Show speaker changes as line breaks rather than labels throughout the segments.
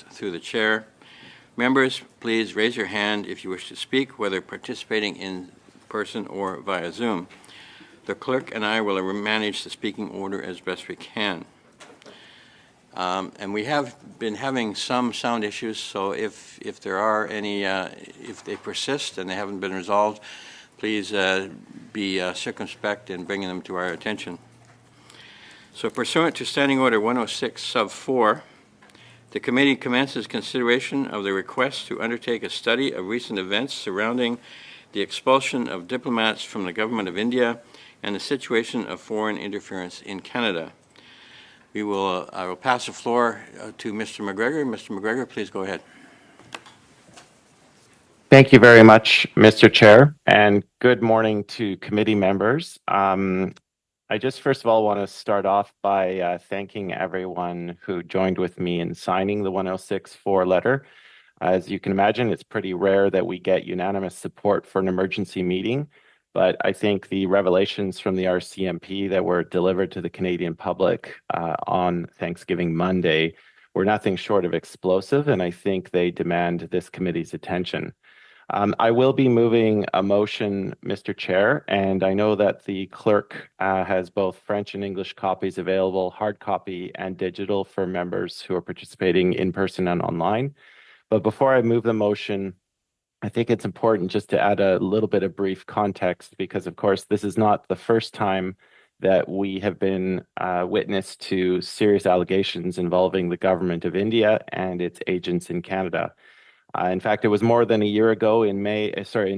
through the chair. Members, please raise your hand if you wish to speak, whether participating in person or via Zoom. The clerk and I will manage the speaking order as best we can. And we have been having some sound issues, so if there are any, if they persist and they haven't been resolved, please be circumspect in bringing them to our attention. So pursuant to Standing Order 106 sub 4, the committee commences consideration of the request to undertake a study of recent events surrounding the expulsion of diplomats from the Government of India and the situation of foreign interference in Canada. I will pass the floor to Mr. McGregor. Mr. McGregor, please go ahead.
Thank you very much, Mr. Chair, and good morning to committee members. I just first of all want to start off by thanking everyone who joined with me in signing the 106-4 letter. As you can imagine, it's pretty rare that we get unanimous support for an emergency meeting, but I think the revelations from the RCMP that were delivered to the Canadian public on Thanksgiving Monday were nothing short of explosive, and I think they demand this committee's attention. I will be moving a motion, Mr. Chair, and I know that the clerk has both French and English copies available, hard copy and digital for members who are participating in person and online. But before I move the motion, I think it's important just to add a little bit of brief context because, of course, this is not the first time that we have been witness to serious allegations involving the Government of India and its agents in Canada. In fact, it was more than a year ago in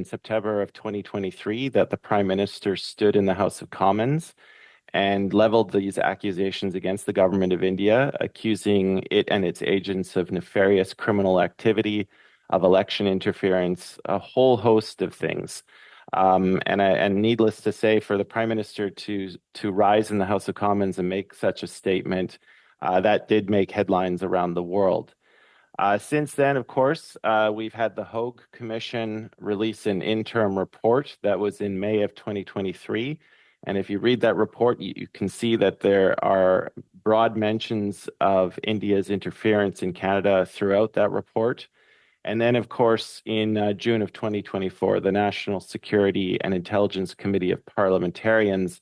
September of 2023 that the Prime Minister stood in the House of Commons and leveled these accusations against the Government of India, accusing it and its agents of nefarious criminal activity, of election interference, a whole host of things. And needless to say, for the Prime Minister to rise in the House of Commons and make such a statement, that did make headlines around the world. Since then, of course, we've had the Hogue Commission release an interim report that was in May of 2023. And if you read that report, you can see that there are broad mentions of India's interference in Canada throughout that report. And then, of course, in June of 2024, the National Security and Intelligence Committee of Parliamentarians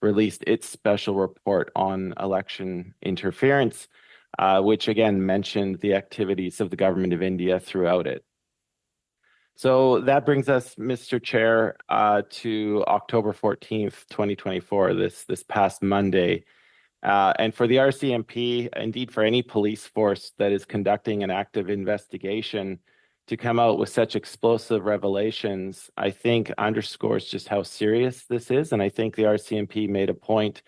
released its special report on election interference, which again mentioned the activities of the Government of India throughout it. So that brings us, Mr. Chair, to October 14th, 2024, this past Monday. And for the RCMP, indeed for any police force that is conducting an active investigation, to come out with such explosive revelations, I think underscores just how serious this is. And I think the RCMP made a point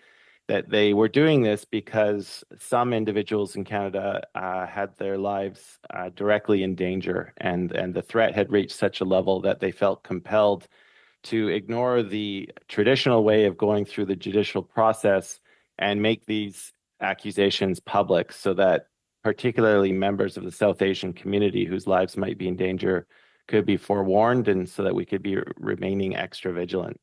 that they were doing this because some individuals in Canada had their lives directly in danger, and the threat had reached such a level that they felt compelled to ignore the traditional way of going through the judicial process and make these accusations public so that particularly members of the South Asian community whose lives might be in danger could be forewarned, and so that we could be remaining extra vigilant.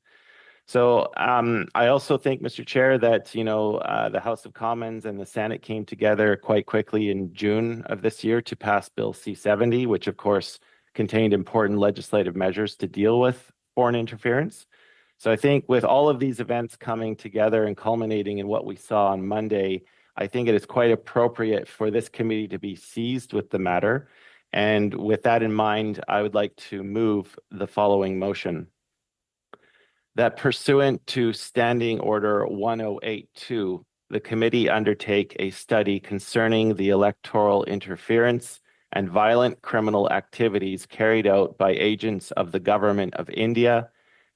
So I also think, Mr. Chair, that the House of Commons and the Senate came together quite quickly in June of this year to pass Bill C-70, which of course contained important legislative measures to deal with foreign interference. So I think with all of these events coming together and culminating in what we saw on Monday, I think it is quite appropriate for this committee to be seized with the matter. And with that in mind, I would like to move the following motion. That pursuant to Standing Order 1082, the committee undertake a study concerning the electoral interference and violent criminal activities carried out by agents of the Government of India,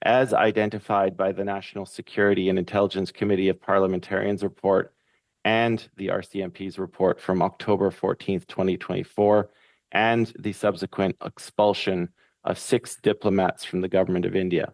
as identified by the National Security and Intelligence Committee of Parliamentarians report and the RCMP's report from October 14th, 2024, and the subsequent expulsion of 6 diplomats from the Government of India.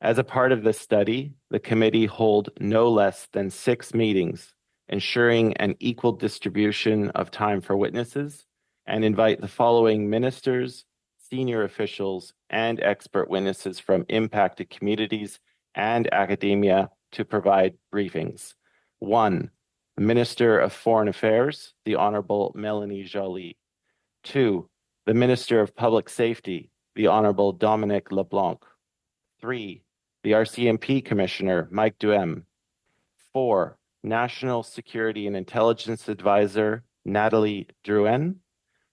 As a part of this study, the committee hold no less than 6 meetings, ensuring an equal distribution of time for witnesses, and invite the following ministers, senior officials, and expert witnesses from impacted communities and academia to provide briefings. 1, the Minister of Foreign Affairs, the Honorable Melanie Joly. 2, the Minister of Public Safety, the Honorable Dominic LeBlanc. 3, the RCMP Commissioner, Mike Duhem. 4, National Security and Intelligence Advisor, Natalie Drouin.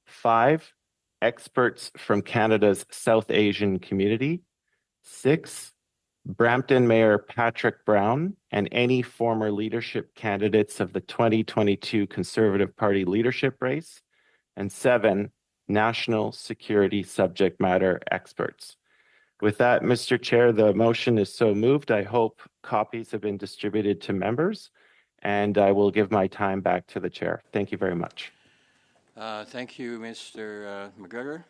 5, experts from Canada's South Asian community. 6, Brampton Mayor Patrick Brown and any former leadership candidates of the 2022 Conservative Party leadership race. And 7, national security subject matter experts. With that, Mr. Chair, the motion is so moved. I hope copies have been distributed to members, and I will give my time back to the chair. Thank you very much.
Thank you, Mr. McGregor.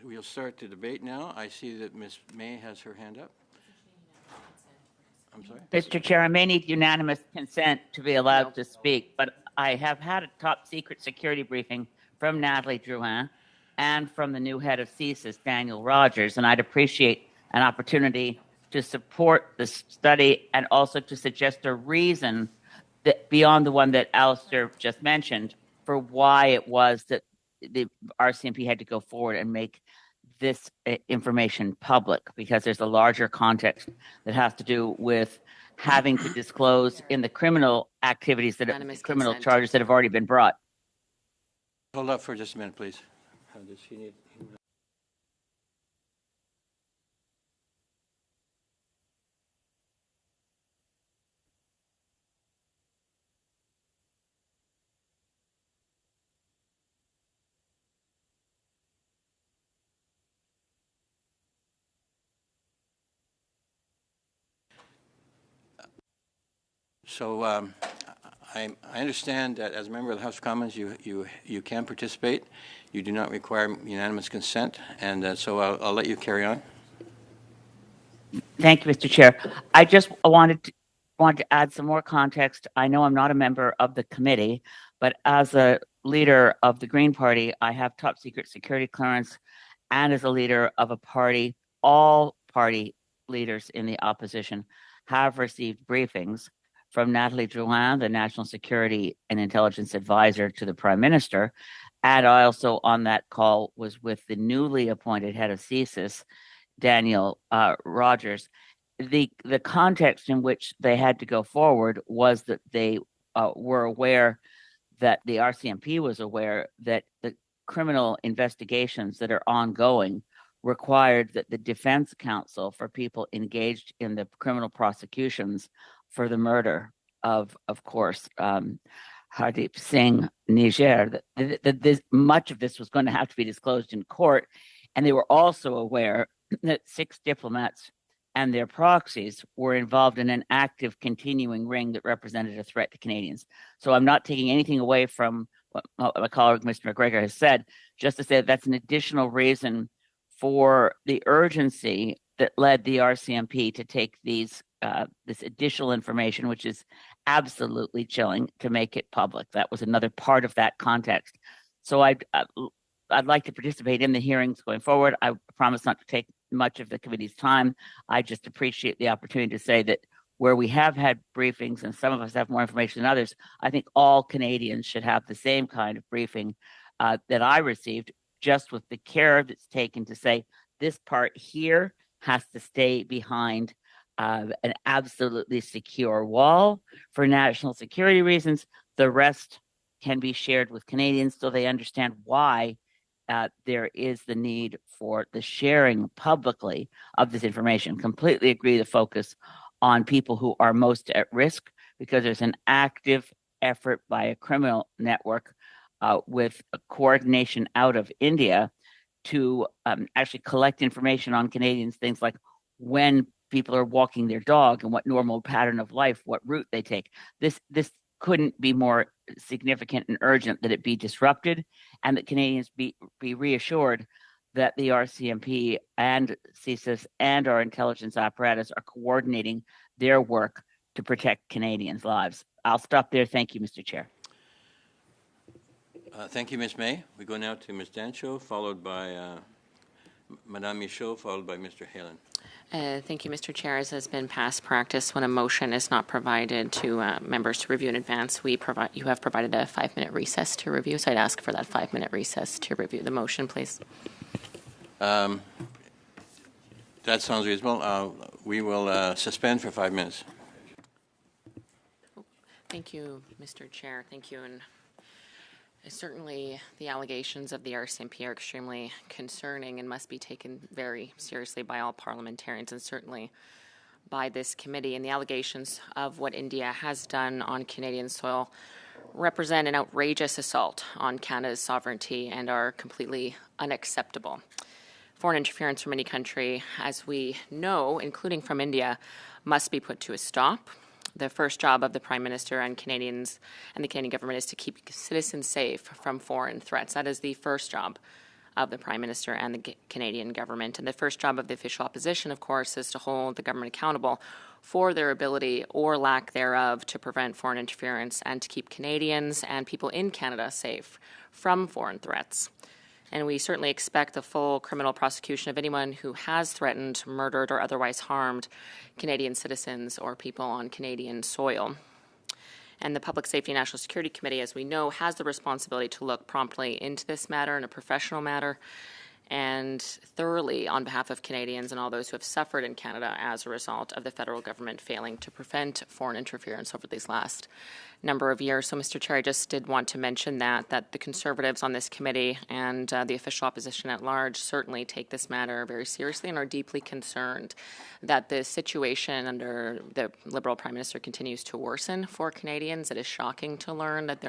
We'll start the debate now. I see that Ms. May has her hand up. I'm sorry?
Mr. Chair, I may need unanimous consent to be allowed to speak, but I have had a top secret security briefing from Natalie Drouin and from the new head of CSIS, Daniel Rogers, and I'd appreciate an opportunity to support the study and also to suggest a reason that beyond the one that Alistair just mentioned for why it was that the RCMP had to go forward and make this information public, because there's a larger context that has to do with having to disclose in the criminal activities that criminal charges that have already been brought.
Hold up for just a minute, please. Does she need? So I understand that as a member of the House of Commons, you can participate. You do not require unanimous consent, and so I'll let you carry on.
Thank you, Mr. Chair. I just wanted to add some more context. I know I'm not a member of the committee, but as a leader of the Green Party, I have top secret security clearance, and as a leader of a party, all party leaders in the opposition have received briefings from Natalie Drouin, the National Security and Intelligence Advisor to the Prime Minister. And I also, on that call, was with the newly appointed head of CSIS, Daniel Rogers. The context in which they had to go forward was that they were aware that the RCMP was aware that the criminal investigations that are ongoing required that the defense counsel for people engaged in the criminal prosecutions for the murder of course, Hardeep Singh, Niger, that much of this was going to have to be disclosed in court. And they were also aware that 6 diplomats and their proxies were involved in an active continuing ring that represented a threat to Canadians. So I'm not taking anything away from what my colleague, Mr. McGregor, has said, just to say that that's an additional reason for the urgency that led the RCMP to take this additional information, which is absolutely chilling, to make it public. That was another part of that context. So I'd like to participate in the hearings going forward. I promise not to take much of the committee's time. I just appreciate the opportunity to say that where we have had briefings, and some of us have more information than others, I think all Canadians should have the same kind of briefing that I received, just with the care that's taken to say this part here has to stay behind an absolutely secure wall for national security reasons. The rest can be shared with Canadians so they understand why there is the need for the sharing publicly of this information. Completely agree the focus on people who are most at risk, because there's an active effort by a criminal network with a coordination out of India to actually collect information on Canadians, things like when people are walking their dog and what normal pattern of life, what route they take. This couldn't be more significant and urgent that it be disrupted, and that Canadians be reassured that the RCMP and CSIS and our intelligence apparatus are coordinating their work to protect Canadians' lives. I'll stop there. Thank you, Mr. Chair.
Thank you, Ms. May. We go now to Ms. Dancho, followed by Madame Michaud, followed by Mr. Hallan.
Thank you, Mr. Chair. As has been past practice, when a motion is not provided to members to review in advance, you have provided a 5-minute recess to review. So I'd ask for that 5-minute recess to review the motion, please.
That sounds reasonable. We will suspend for 5 minutes.
Thank you, Mr. Chair. Thank you. And certainly the allegations of the RCMP are extremely concerning and must be taken very seriously by all parliamentarians and certainly by this committee. And the allegations of what India has done on Canadian soil represent an outrageous assault on Canada's sovereignty and are completely unacceptable. Foreign interference from any country, as we know, including from India, must be put to a stop. The first job of the Prime Minister and Canadians and the Canadian government is to keep citizens safe from foreign threats. That is the first job of the Prime Minister and the Canadian government. And the first job of the official opposition, of course, is to hold the government accountable for their ability or lack thereof to prevent foreign interference and to keep Canadians and people in Canada safe from foreign threats. And we certainly expect the full criminal prosecution of anyone who has threatened, murdered, or otherwise harmed Canadian citizens or people on Canadian soil. And the Public Safety and National Security Committee, as we know, has the responsibility to look promptly into this matter in a professional manner and thoroughly on behalf of Canadians and all those who have suffered in Canada as a result of the federal government failing to prevent foreign interference over these last number of years. So, Mr. Chair, I just did want to mention that the Conservatives on this committee and the official opposition at large certainly take this matter very seriously and are deeply concerned that the situation under the Liberal Prime Minister continues to worsen for Canadians. It is shocking to learn that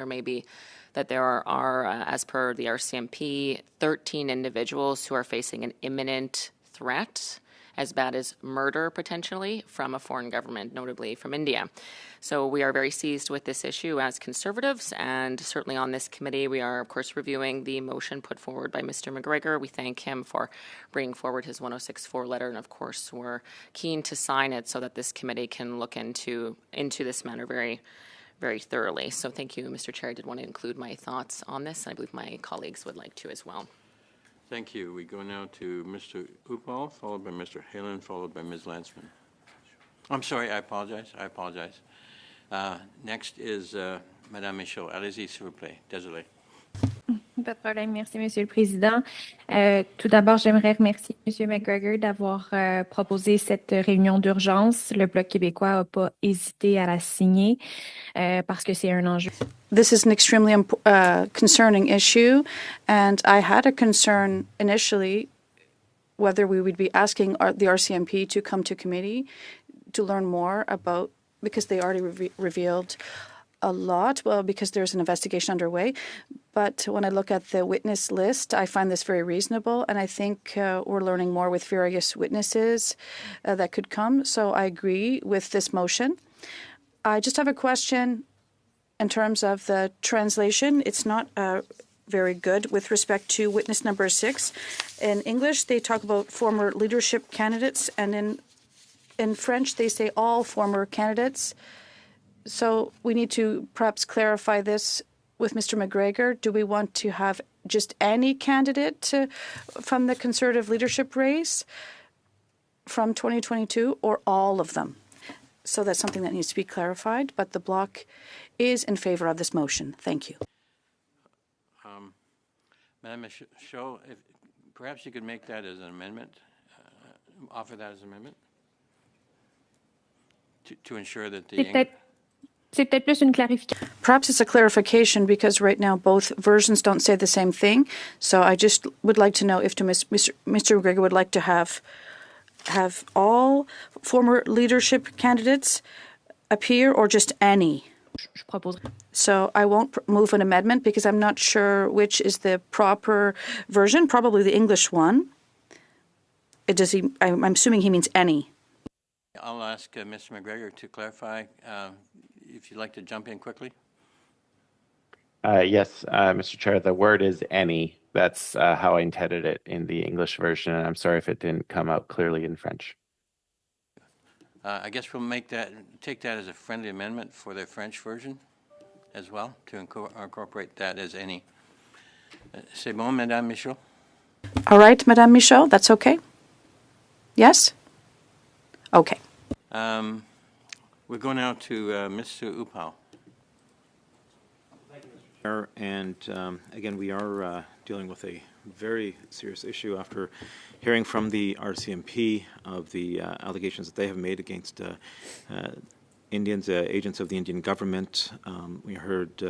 there are, as per the RCMP, 13 individuals who are facing an imminent threat, as bad as murder potentially, from a foreign government, notably from India. So we are very seized with this issue as Conservatives, and certainly on this committee we are, of course, reviewing the motion put forward by Mr. McGregor. We thank him for bringing forward his 1064 letter, and of course we're keen to sign it so that this committee can look into this matter very thoroughly. So thank you, Mr. Chair. I did want to include my thoughts on this, and I believe my colleagues would like to as well.
Thank you. We go now to Mr. Upal, followed by Mr. Hallan, followed by Ms. Lansman. I'm sorry, I apologize. Next is Madame Michaud. Allez-y, s'il vous plaît. Désolé.
Pas de problème. Merci, Monsieur le Président. Tout d'abord, j'aimerais remercier Monsieur McGregor d'avoir proposé cette réunion d'urgence. Le Bloc québécois n'a pas hésité à la signer parce que c'est un enjeu.
This is an extremely concerning issue, and I had a concern initially whether we would be asking the RCMP to come to committee to learn more about, because they already revealed a lot, well, because there's an investigation underway. But when I look at the witness list, I find this very reasonable, and I think we're learning more with various witnesses that could come. So I agree with this motion. I just have a question in terms of the translation. It's not very good with respect to witness number 6. In English, they talk about former leadership candidates, and in French, they say all former candidates. So we need to perhaps clarify this with Mr. McGregor. Do we want to have just any candidate from the Conservative leadership race from 2022 or all of them? So that's something that needs to be clarified, but the Bloc is in favor of this motion. Thank you.
Madame Michaud, perhaps you could make that as an amendment, offer that as an amendment to ensure that the...
C'est peut-être plus une clarification.
Perhaps it's a clarification because right now both versions don't say the same thing. So I just would like to know if Mr. McGregor would like to have all former leadership candidates appear or just any. So I won't move an amendment because I'm not sure which is the proper version, probably the English one. I'm assuming he means any.
I'll ask Mr. McGregor to clarify if you'd like to jump in quickly.
Yes, Mr. Chair, the word is any. That's how I intended it in the English version, and I'm sorry if it didn't come out clearly in French.
I guess we'll take that as a friendly amendment for the French version as well, to incorporate that as any. C'est bon, Madame Michaud?
All right, Madame Michaud, that's okay? Yes? Okay.
We go now to Mr. Upau.
And again, we are dealing with a very serious issue after hearing from the RCMP of the allegations that they have made against Indians, agents of the Indian government. We heard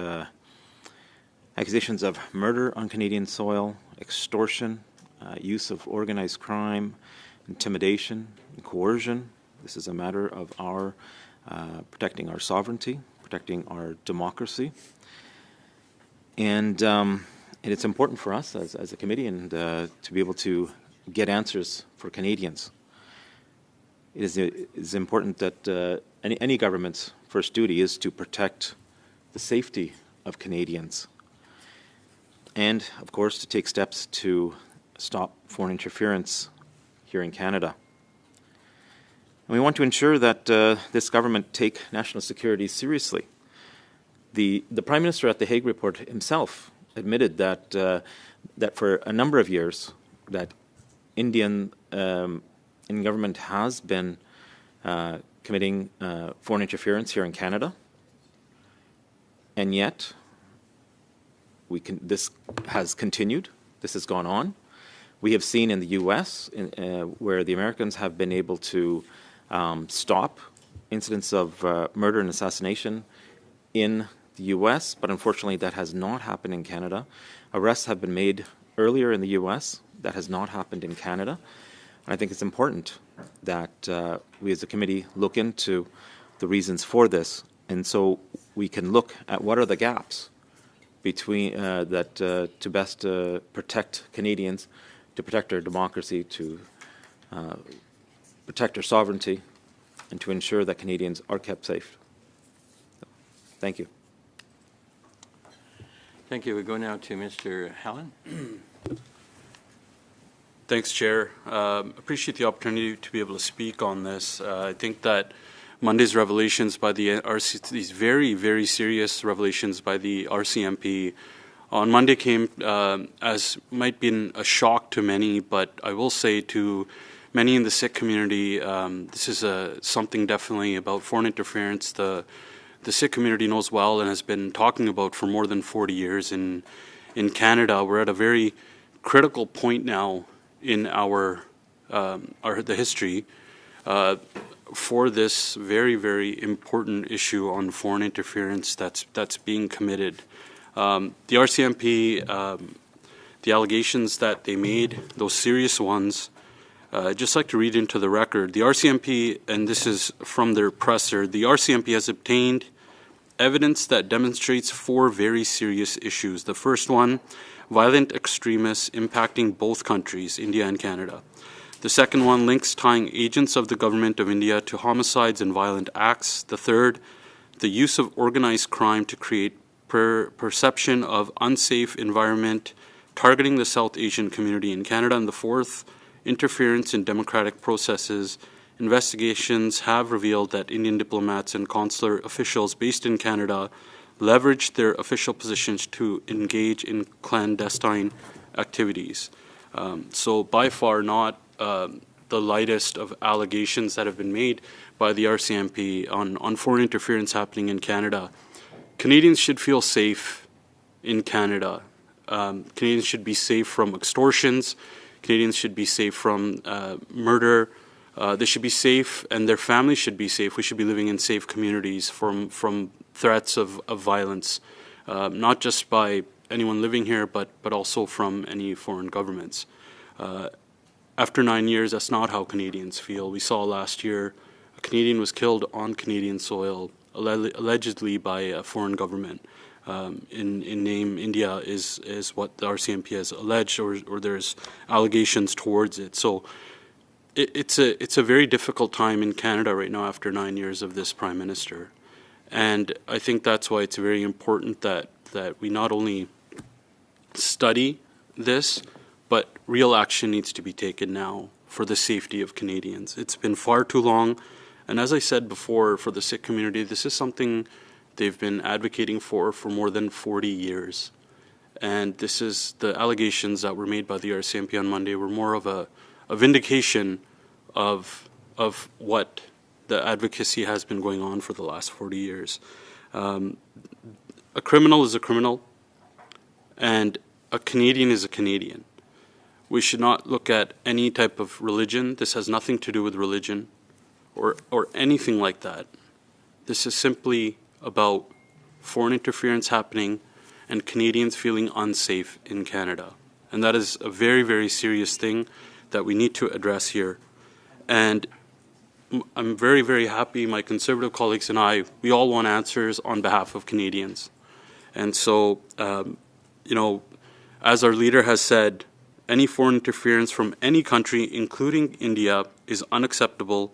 accusations of murder on Canadian soil, extortion, use of organized crime, intimidation, and coercion. This is a matter of our protecting our sovereignty, protecting our democracy. And it's important for us as a committee and to be able to get answers for Canadians. It is important that any government's first duty is to protect the safety of Canadians and, of course, to take steps to stop foreign interference here in Canada. And we want to ensure that this government take national security seriously. The Prime Minister at the Hague Report himself admitted that that for a number of years that Indian government has been committing foreign interference here in Canada, and yet this has continued. This has gone on. We have seen in the U.S. Where the Americans have been able to stop incidents of murder and assassination in the U.S., but unfortunately that has not happened in Canada. Arrests have been made earlier in the U.S. That has not happened in Canada. And I think it's important that we as a committee look into the reasons for this, and so we can look at what are the gaps between to best protect Canadians, to protect our democracy, to protect our sovereignty, and to ensure that Canadians are kept safe. Thank you.
Thank you. We go now to Mr. Hallan.
Thanks, Chair. Appreciate the opportunity to be able to speak on this. I think that Monday's revelations by the these very, very serious revelations by the RCMP on Monday came as might be a shock to many, but I will say to many in the Sikh community, this is something definitely about foreign interference. The Sikh community knows well and has been talking about for more than 40 years in Canada. We're at a very critical point now in the history for this very, very important issue on foreign interference that's being committed. The RCMP, the allegations that they made, those serious ones, I'd just like to read into the record. The RCMP, and this is from their presser, the RCMP has obtained evidence that demonstrates 4 very serious issues. The first one, violent extremists impacting both countries, India and Canada. The second one, links tying agents of the government of India to homicides and violent acts. The third, the use of organized crime to create perception of unsafe environment targeting the South Asian community in Canada. And the fourth, interference in democratic processes. Investigations have revealed that Indian diplomats and consular officials based in Canada leveraged their official positions to engage in clandestine activities. So by far not the lightest of allegations that have been made by the RCMP on foreign interference happening in Canada. Canadians should feel safe in Canada. Canadians should be safe from extortions. Canadians should be safe from murder. They should be safe, and their families should be safe. We should be living in safe communities from threats of violence, not just by anyone living here, but also from any foreign governments. After 9 years, that's not how Canadians feel. We saw last year a Canadian was killed on Canadian soil, allegedly by a foreign government. In name India is what the RCMP has alleged, or there's allegations towards it. So it's a very difficult time in Canada right now after 9 years of this Prime Minister. And I think that's why it's very important that we not only study this, but real action needs to be taken now for the safety of Canadians. It's been far too long. And as I said before, for the Sikh community, this is something they've been advocating for more than 40 years. and this is the allegations that were made by the RCMP on Monday were more of a vindication of what the advocacy has been going on for the last 40 years. A criminal is a criminal, and a Canadian is a Canadian. We should not look at any type of religion. This has nothing to do with religion or anything like that. This is simply about foreign interference happening and Canadians feeling unsafe in Canada. And that is a very, very serious thing that we need to address here. And I'm very, very happy, my Conservative colleagues and I, we all want answers on behalf of Canadians. And so, you know, as our leader has said, any foreign interference from any country, including India, is unacceptable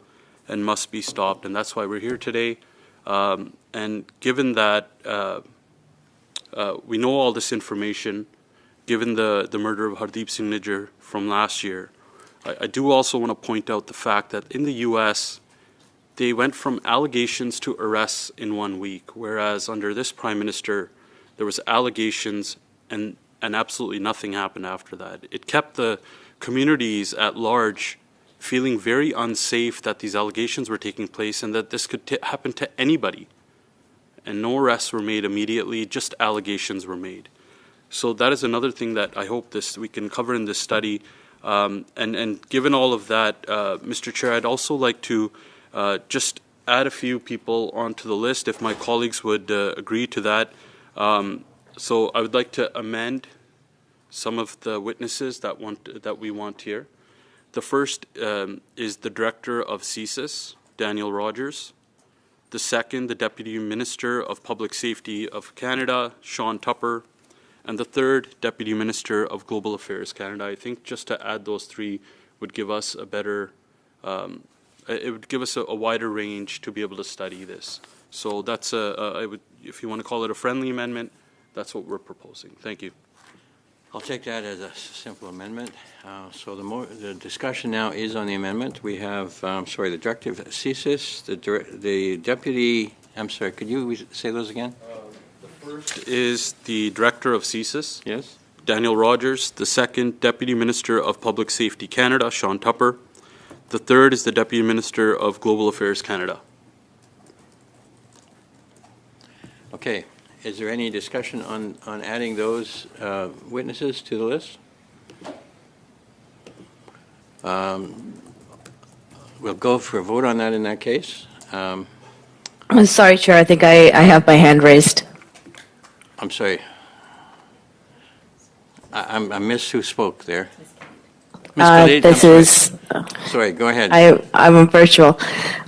and must be stopped. And that's why we're here today. And given that we know all this information, given the murder of Hardeep Singh Nijjar from last year, I do also want to point out the fact that in the U.S., they went from allegations to arrests in 1 week, whereas under this Prime Minister, there was allegations and absolutely nothing happened after that. It kept the communities at large feeling very unsafe that these allegations were taking place and that this could happen to anybody. And no arrests were made immediately, just allegations were made. So that is another thing that I hope we can cover in this study. And given all of that, Mr. Chair, I'd also like to just add a few people onto the list, if my colleagues would agree to that. So I would like to amend some of the witnesses that we want here. The first is the Director of CSIS, Daniel Rogers. The second, the Deputy Minister of Public Safety of Canada, Sean Tupper. And the third, Deputy Minister of Global Affairs Canada. I think just to add those three would give us a better, it would give us a wider range to be able to study this. So that's if you want to call it a friendly amendment, that's what we're proposing. Thank you.
I'll take that as a simple amendment. So the discussion now is on the amendment. We have, the Directive CSIS, the Deputy, I'm sorry, could you say those again?
First is the Director of CSIS,
Yes.
Daniel Rogers. The second, Deputy Minister of Public Safety Canada, Sean Tupper. The third is the Deputy Minister of Global Affairs Canada.
Okay. Is there any discussion on adding those witnesses to the list? We'll go for a vote on that in that case.
I'm sorry, Chair. I think I have my hand raised.
I'm sorry. I missed who spoke there. Ms. Khalid,
This is.
Sorry, go ahead.
I'm virtual.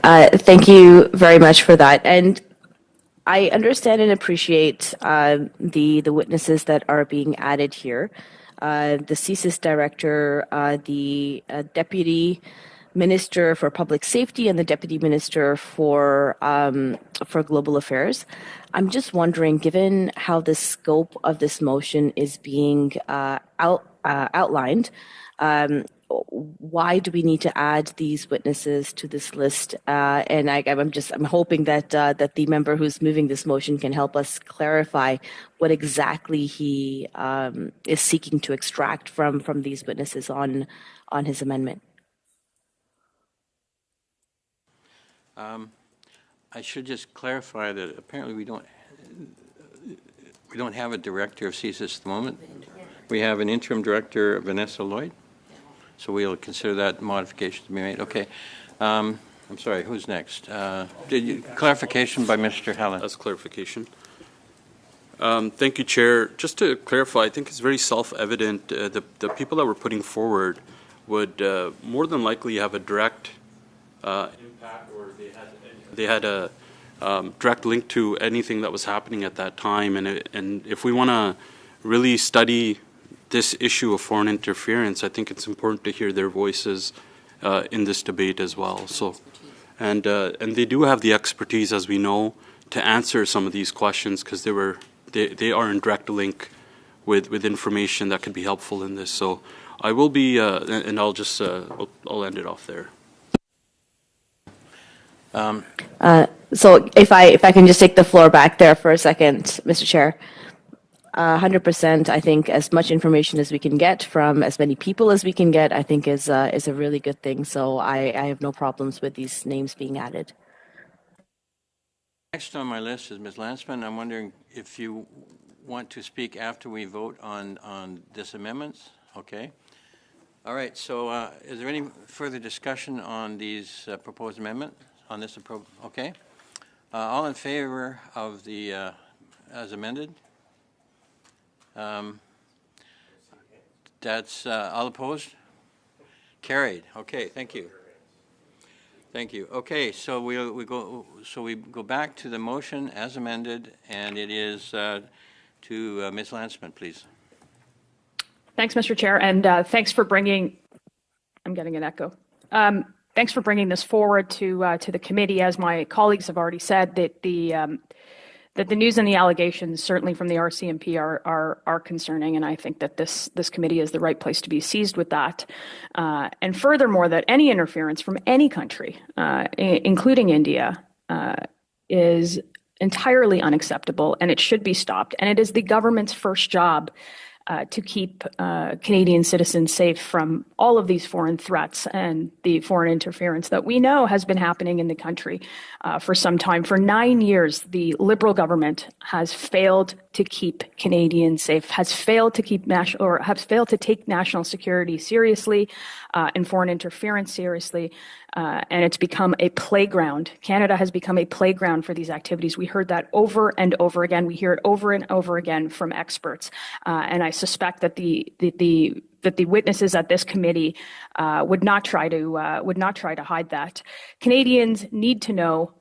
Thank you very much for that. And I understand and appreciate the witnesses that are being added here. The CSIS Director, the Deputy Minister for Public Safety, and the Deputy Minister for Global Affairs. I'm just wondering, given how the scope of this motion is being outlined, why do we need to add these witnesses to this list? And I'm hoping that the member who's moving this motion can help us clarify what exactly he is seeking to extract from these witnesses on his amendment.
I should just clarify that apparently we don't have a director of CSIS at the moment. We have an interim director, Vanessa Lloyd. So we'll consider that modification to be made. Okay. I'm sorry, who's next? Clarification by Mr. Hallan.
That's clarification. Thank you, Chair. Just to clarify, I think it's very self-evident the people that we're putting forward would more than likely have a direct impact, or they had a direct link to anything that was happening at that time. And if we want to really study this issue of foreign interference, I think it's important to hear their voices in this debate as well. So, and they do have the expertise, as we know, to answer some of these questions, because they are in direct link with information that could be helpful in this. So I will be, and I'll just I'll end it off there.
So if I can just take the floor back there for a second, Mr. Chair. 100%. I think as much information as we can get from as many people as we can get, I think is a really good thing. So I have no problems with these names being added.
Next on my list is Ms. Landsman. I'm wondering if you want to speak after we vote on this amendments. Okay. All right. So is there any further discussion on these proposed amendments on this? Okay. All in favor of the as amended? That's all opposed? Carried. Okay. Thank you. Thank you. Okay, so we go back to the motion as amended, and it is to Ms. Landsman, please.
Thanks, Mr. Chair, and thanks for bringing. I'm getting an echo. Thanks for bringing this forward to the committee. As my colleagues have already said, that the news and the allegations, certainly from the RCMP, are concerning, and I think that this committee is the right place to be seized with that. And furthermore, that any interference from any country, including India, is entirely unacceptable, and it should be stopped. And it is the government's first job to keep Canadian citizens safe from all of these foreign threats and the foreign interference that we know has been happening in the country for some time. For 9 years, the Liberal government has failed to keep Canadians safe, has failed to keep take national security seriously and foreign interference seriously. And it's become a playground. Canada has become a playground for these activities. We heard that over and over again. We hear it over and over again from experts. And I suspect that the witnesses at this committee would not try to hide that. Canadians need to know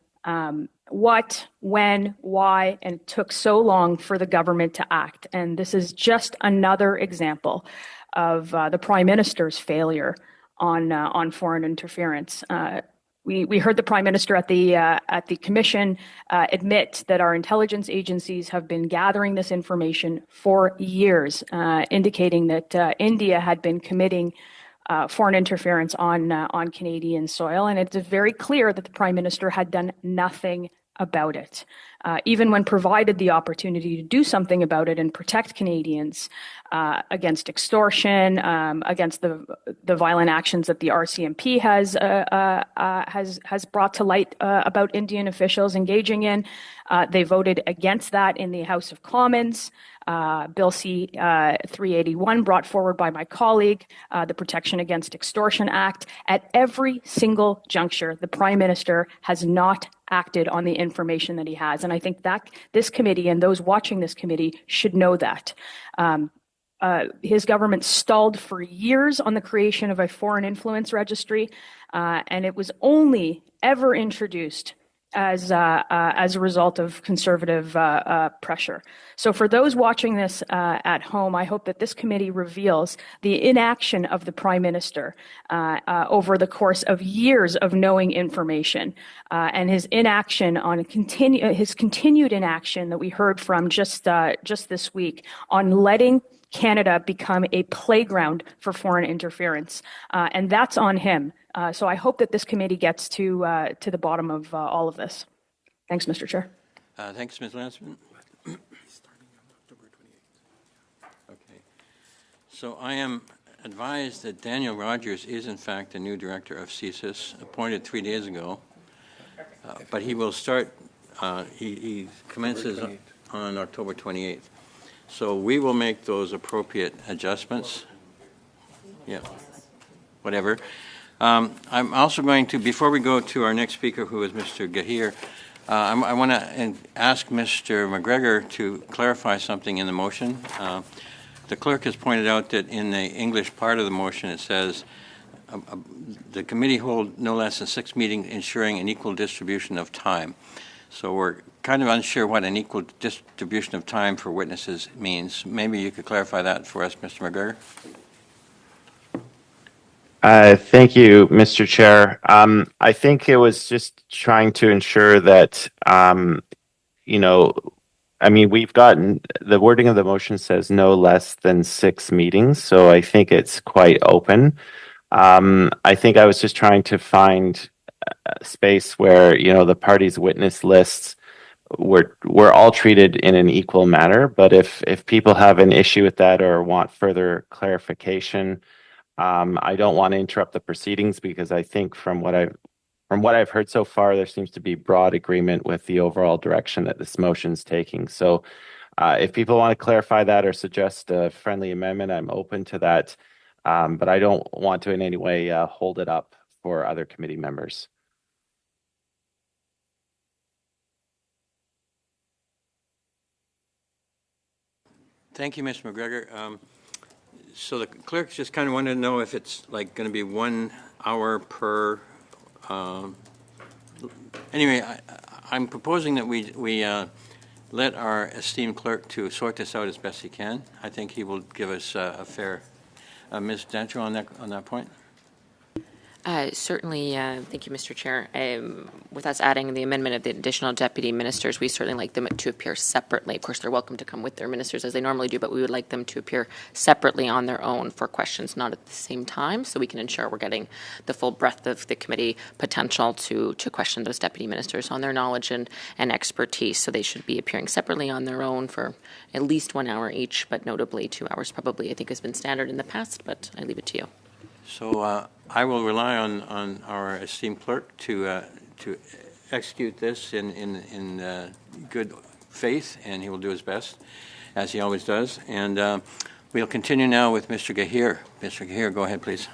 what, when, why, and it took so long for the government to act. And this is just another example of the Prime Minister's failure on foreign interference. We heard the Prime Minister at the Commission admit that our intelligence agencies have been gathering this information for years, indicating that India had been committing foreign interference on Canadian soil, and it's very clear that the Prime Minister had done nothing about it. Even when provided the opportunity to do something about it and protect Canadians against extortion, against the violent actions that the RCMP has brought to light about Indian officials engaging in, they voted against that in the House of Commons. Bill C-381 brought forward by my colleague, the Protection Against Extortion Act. At every single juncture, the Prime Minister has not acted on the information that he has. And I think that this committee and those watching this committee should know that. His government stalled for years on the creation of a foreign influence registry, and it was only ever introduced as a result of Conservative pressure. So for those watching this at home, I hope that this committee reveals the inaction of the Prime Minister over the course of years of knowing information, and his inaction on his continued inaction that we heard from just this week on letting Canada become a playground for foreign interference, and that's on him. So I hope that this committee gets to the bottom of all of this. Thanks, Mr. Chair.
Thanks, Ms. Landsman. Okay. So I am advised that Daniel Rogers is, in fact, the new director of CSIS, appointed 3 days ago. But he will start, he commences on October 28th. So we will make those appropriate adjustments. Yeah, whatever. I'm also going to, before we go to our next speaker, who is Mr. Gahir, I want to ask Mr. McGregor to clarify something in the motion. The clerk has pointed out that in the English part of the motion it says, the committee hold no less than 6 meetings ensuring an equal distribution of time. So we're kind of unsure what an equal distribution of time for witnesses means. Maybe you could clarify that for us, Mr. McGregor.
Thank you, Mr. Chair. I think it was just trying to ensure that, we've gotten, the wording of the motion says no less than 6 meetings, so I think it's quite open. I think I was just trying to find a space where, the parties' witness lists we're all treated in an equal manner. But if people have an issue with that or want further clarification, I don't want to interrupt the proceedings because I think from what I've heard so far, there seems to be broad agreement with the overall direction that this motion's taking. So if people want to clarify that or suggest a friendly amendment, I'm open to that. But I don't want to in any way hold it up for other committee members.
Thank you, Mr. McGregor. So the clerks just kind of wanted to know if it's like going to be 1 hour per. Anyway, I'm proposing that we let our esteemed clerk to sort this out as best he can. I think he will give us a fair. Ms. Dancho on that point.
Certainly, thank you, Mr. Chair. With us adding the amendment of the additional deputy ministers, we certainly like them to appear separately. Of course, they're welcome to come with their ministers as they normally do, but we would like them to appear separately on their own for questions, not at the same time, so we can ensure we're getting the full breadth of the committee potential to question those deputy ministers on their knowledge and expertise. So they should be appearing separately on their own for at least 1 hour each, but notably 2 hours probably, I think, has been standard in the past, but I leave it to you.
So I will rely on our esteemed clerk to execute this in good faith, and he will do his best, as he always does. And we'll continue now with Mr. Gahir. Mr. Gahir, go ahead, please.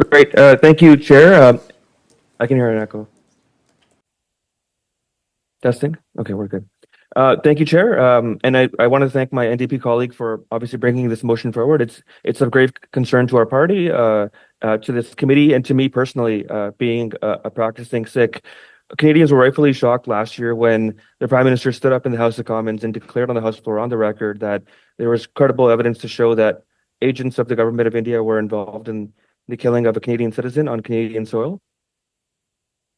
Great. Thank you, Chair. I can hear an echo. Testing? Okay, we're good. Thank you, Chair. And I want to thank my NDP colleague for obviously bringing this motion forward. It's of grave concern to our party, to this committee, and to me personally, being a practicing Sikh. Canadians were rightfully shocked last year when the Prime Minister stood up in the House of Commons and declared on the House floor on the record that there was credible evidence to show that agents of the government of India were involved in the killing of a Canadian citizen on Canadian soil.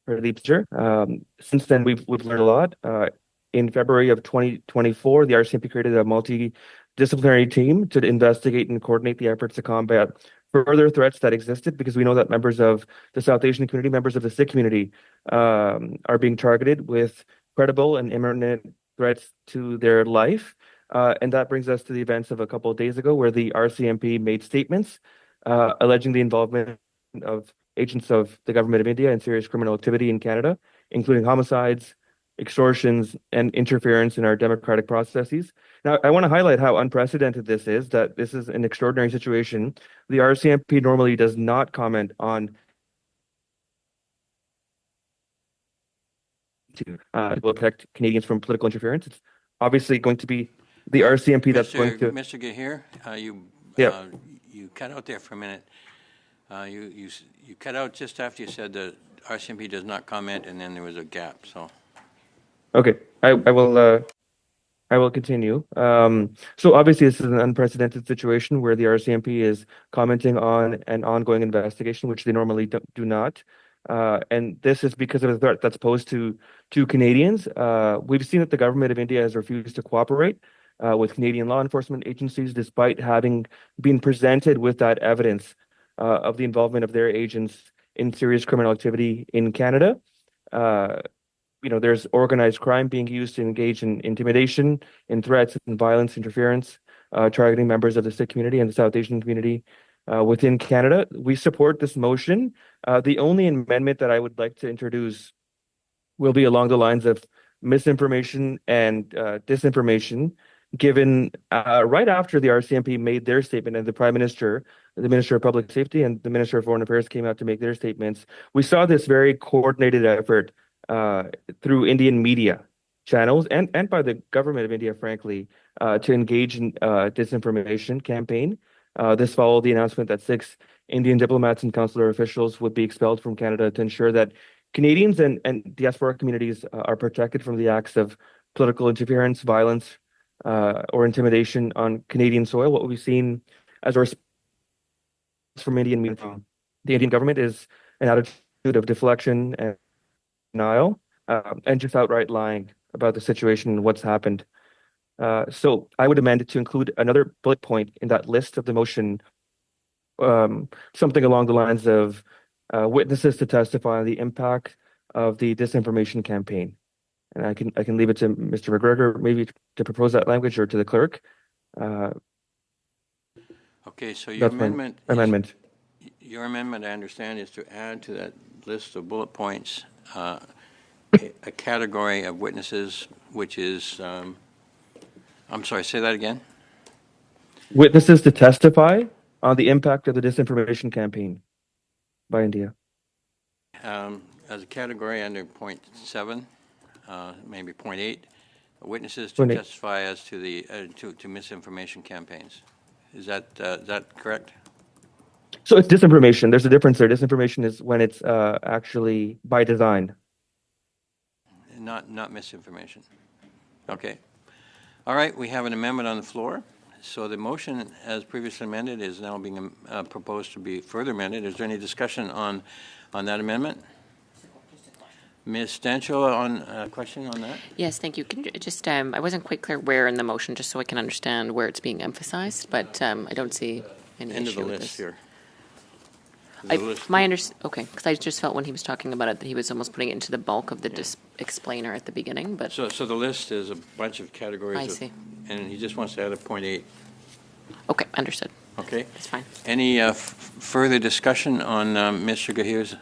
Since then, we've learned a lot. In February of 2024, the RCMP created a multidisciplinary team to investigate and coordinate the efforts to combat further threats that existed, because we know that members of the South Asian community, members of the Sikh community, are being targeted with credible and imminent threats to their life. And that brings us to the events of a couple of days ago, where the RCMP made statements alleging the involvement of agents of the government of India in serious criminal activity in Canada, including homicides, extortions, and interference in our democratic processes. Now, I want to highlight how unprecedented this is, that this is an extraordinary situation. The RCMP normally does not comment on to protect Canadians from political interference. It's obviously going to be the RCMP that's going to...
Mr. Gahir, you cut out there for a minute. You cut out just after you said the RCMP does not comment, and then there was a gap, so...
Okay, I will continue. So obviously this is an unprecedented situation where the RCMP is commenting on an ongoing investigation, which they normally do not. And this is because of the threat that's posed to Canadians. We've seen that the government of India has refused to cooperate with Canadian law enforcement agencies, despite having been presented with that evidence of the involvement of their agents in serious criminal activity in Canada. There's organized crime being used to engage in intimidation, in threats and violence, interference, targeting members of the Sikh community and the South Asian community within Canada. We support this motion. The only amendment that I would like to introduce will be along the lines of misinformation and disinformation given right after the RCMP made their statement, and the Prime Minister, the Minister of Public Safety, and the Minister of Foreign Affairs came out to make their statements. We saw this very coordinated effort through Indian media channels and by the government of India, frankly, to engage in disinformation campaign. This followed the announcement that 6 Indian diplomats and consular officials would be expelled from Canada to ensure that Canadians and diaspora communities are protected from the acts of political interference, violence, or intimidation on Canadian soil. What we've seen as a response from the Indian government is an attitude of deflection and denial, and just outright lying about the situation and what's happened. So I would amend it to include another bullet point in that list of the motion, something along the lines of witnesses to testify on the impact of the disinformation campaign. And I can leave it to Mr. McGregor maybe to propose that language, or to the clerk.
Okay, so your
That's my
amendment, your amendment, I understand, is to add to that list of bullet points a category of witnesses, which is, I'm sorry, say that again?
Witnesses to testify on the impact of the disinformation campaign by India.
As a category under point 7, maybe point 8, witnesses to
Point 8.
testify as to the to misinformation campaigns. Is that correct?
So it's disinformation. There's a difference there. Disinformation is when it's actually by design.
Not misinformation. Okay. All right, we have an amendment on the floor. So the motion, as previously amended, is now being proposed to be further amended. Is there any discussion on that amendment? Ms. Stancho, on a question on that?
Yes, thank you. Can you just, I wasn't quite clear where in the motion, just so I can understand where it's being emphasized, but I don't see any
End of
issue
the
with
list
this.
here.
Okay, because I just felt when he was talking about it that he was almost putting it into the bulk of the explainer at the beginning, but.
So the list is a bunch of categories.
I see.
And he just wants to add a point 8.
Okay, understood.
Okay.
That's fine.
Any further discussion on Mr. Gahir's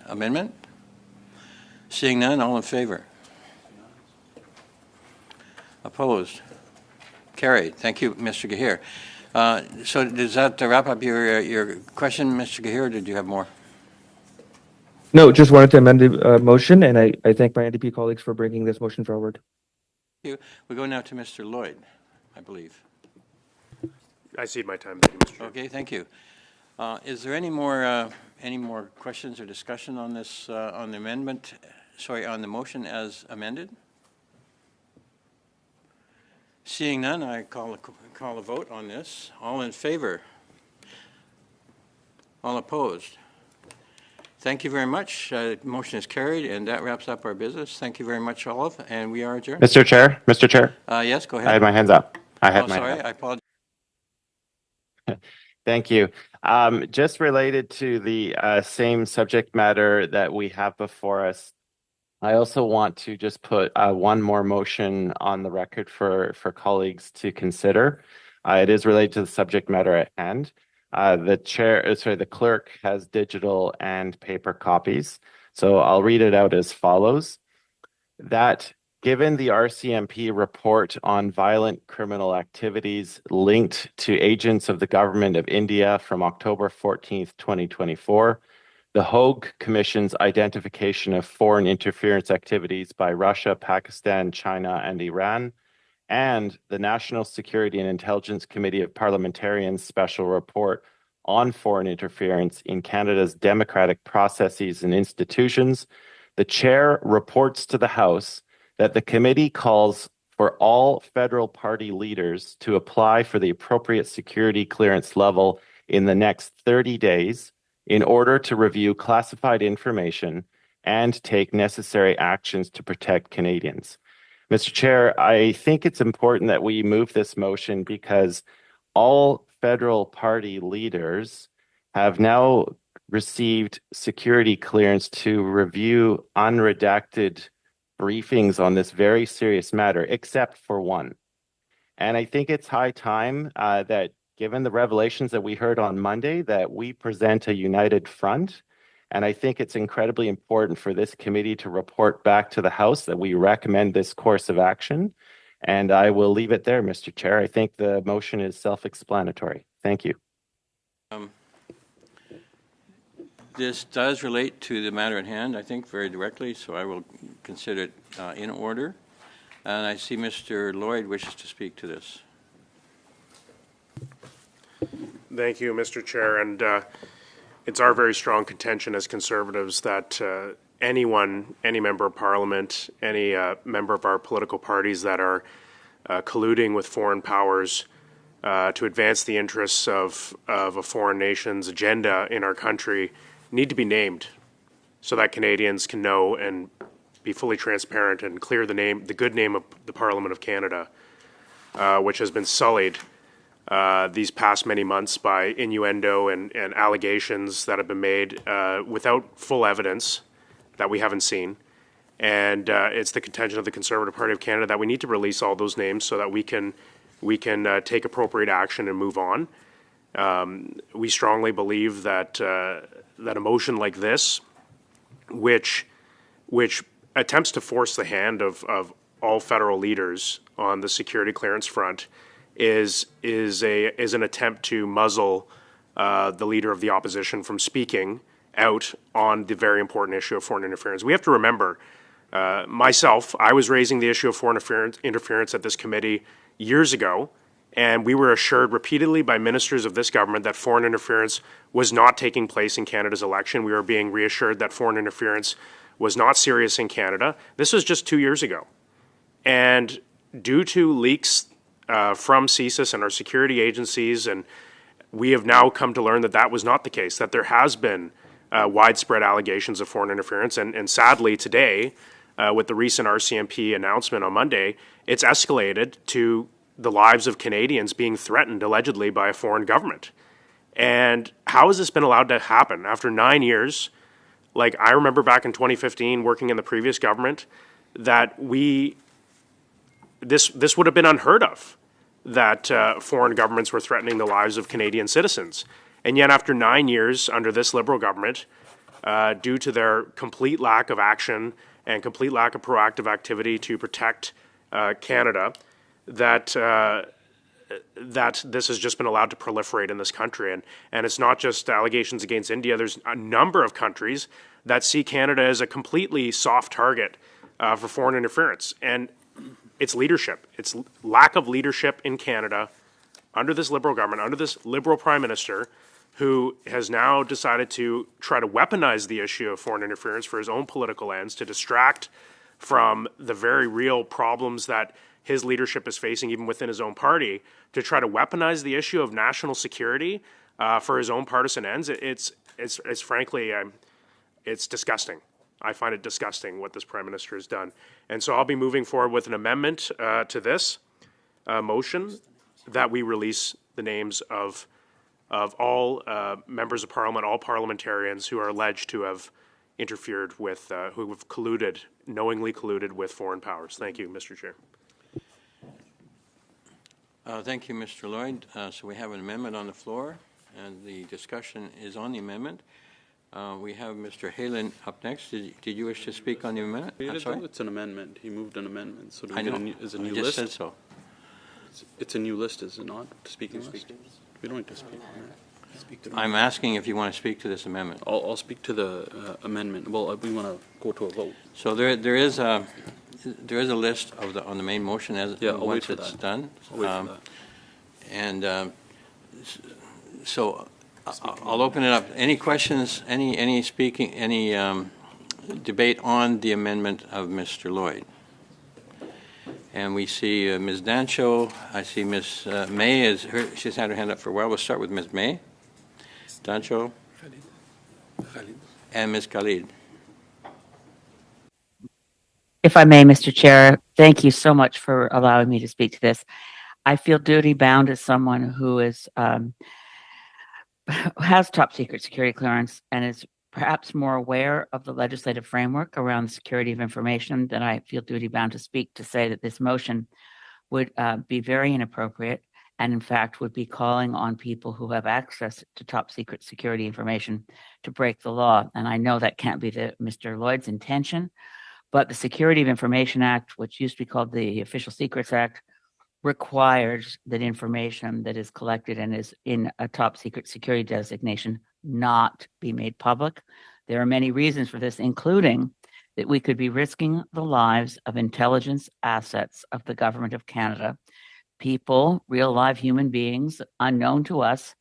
amendment? Seeing none, all in favor? Opposed? Carried. Thank you, Mr. Gahir. So does that wrap up your question, Mr. Gahir, or did you have more?
No, just wanted to amend the motion, and I thank my NDP colleagues for bringing this motion forward.
Thank you. We go now to Mr. Lloyd, I believe.
I cede my time. Thank you, Mr. Chair.
Okay, thank you. Is there any more questions or discussion on this on the amendment? Sorry, on the motion as amended? Seeing none, I call a vote on this. All in favor? All opposed? Thank you very much. Motion is carried, and that wraps up our business. Thank you very much, Olive, and we are adjourned.
Mr. Chair, Mr. Chair.
Yes, go ahead.
I had my hands up.
Sorry, I apologize.
Thank you. Just related to the same subject matter that we have before us, I also want to just put one more motion on the record for colleagues to consider. It is related to the subject matter at hand. The clerk has digital and paper copies. So I'll read it out as follows. That given the RCMP report on violent criminal activities linked to agents of the Government of India from October 14th, 2024, the Hague Commission's identification of foreign interference activities by Russia, Pakistan, China, and Iran, and the National Security and Intelligence Committee of Parliamentarians' special report on foreign interference in Canada's democratic processes and institutions, the Chair reports to the House that the committee calls for all federal party leaders to apply for the appropriate security clearance level in the next 30 days in order to review classified information and take necessary actions to protect Canadians. Mr. Chair, I think it's important that we move this motion because all federal party leaders have now received security clearance to review unredacted briefings on this very serious matter, except for one. And I think it's high time that given the revelations that we heard on Monday, that we present a united front. And I think it's incredibly important for this committee to report back to the House that we recommend this course of action. And I will leave it there, Mr. Chair. I think the motion is self-explanatory. Thank you.
This does relate to the matter at hand, I think, very directly, so I will consider it in order. And I see Mr. Lloyd wishes to speak to this.
Thank you, Mr. Chair. And it's our very strong contention as Conservatives that anyone, any member of Parliament, any member of our political parties that are colluding with foreign powers to advance the interests of a foreign nation's agenda in our country need to be named so that Canadians can know and be fully transparent and clear the good name of the Parliament of Canada, which has been sullied these past many months by innuendo and allegations that have been made without full evidence that we haven't seen. And it's the contention of the Conservative Party of Canada that we need to release all those names so that we can take appropriate action and move on. We strongly believe that that a motion like this, which attempts to force the hand of all federal leaders on the security clearance front, is an attempt to muzzle the leader of the opposition from speaking out on the very important issue of foreign interference. We have to remember, myself, I was raising the issue of foreign interference at this committee years ago, and we were assured repeatedly by ministers of this government that foreign interference was not taking place in Canada's election. We were being reassured that foreign interference was not serious in Canada. This was just 2 years ago. And due to leaks from CSIS and our security agencies, and we have now come to learn that that was not the case, that there has been widespread allegations of foreign interference. And sadly today, with the recent RCMP announcement on Monday, it's escalated to the lives of Canadians being threatened allegedly by a foreign government. And how has this been allowed to happen after 9 years? Like, I remember back in 2015 working in the previous government that this would have been unheard of, that foreign governments were threatening the lives of Canadian citizens. And yet after 9 years under this Liberal government, due to their complete lack of action and complete lack of proactive activity to protect Canada, that this has just been allowed to proliferate in this country. And it's not just allegations against India. There's a number of countries that see Canada as a completely soft target for foreign interference. And it's leadership. It's lack of leadership in Canada under this Liberal government, under this Liberal Prime Minister, who has now decided to try to weaponize the issue of foreign interference for his own political ends, to distract from the very real problems that his leadership is facing even within his own party, to try to weaponize the issue of national security for his own partisan ends. It's frankly, it's disgusting. I find it disgusting what this Prime Minister has done. And so I'll be moving forward with an amendment to this motion that we release the names of all members of Parliament, all parliamentarians who are alleged to have interfered with, who have colluded, knowingly colluded with foreign powers. Thank you, Mr. Chair.
Thank you, Mr. Lloyd. So we have an amendment on the floor, and the discussion is on the amendment. We have Mr. Hallan up next. Did you wish to speak on the amendment?
It's an amendment. He moved an amendment. So do we
I know.
Is a new
I just
list?
said so.
It's a new list, is it not? Speaking list? We don't need to speak.
I'm asking if you want to speak to this amendment.
I'll speak to the amendment. Well, we want to go to a vote.
So there is a list of on the main motion once it's done.
I'll wait for that.
And so I'll open it up. Any questions? Any speaking? Any debate on the amendment of Mr. Lloyd? And we see Ms. Dancho. I see Ms. May. She's had her hand up for a while. We'll start with Ms. May. Dancho. And Ms. Khalid.
If I may, Mr. Chair, thank you so much for allowing me to speak to this. I feel duty bound as someone who is has top secret security clearance and is perhaps more aware of the legislative framework around the security of information, than I feel duty bound to speak to say that this motion would be very inappropriate, and in fact would be calling on people who have access to top secret security information to break the law. And I know that can't be Mr. Lloyd's intention, but the Security of Information Act, which used to be called the Official Secrets Act, requires that information that is collected and is in a top secret security designation not be made public. There are many reasons for this, including that we could be risking the lives of intelligence assets of the Government of Canada, people, real live human beings unknown to us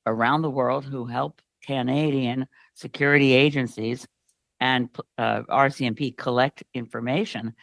around the world who help Canadian security agencies and RCMP collect information.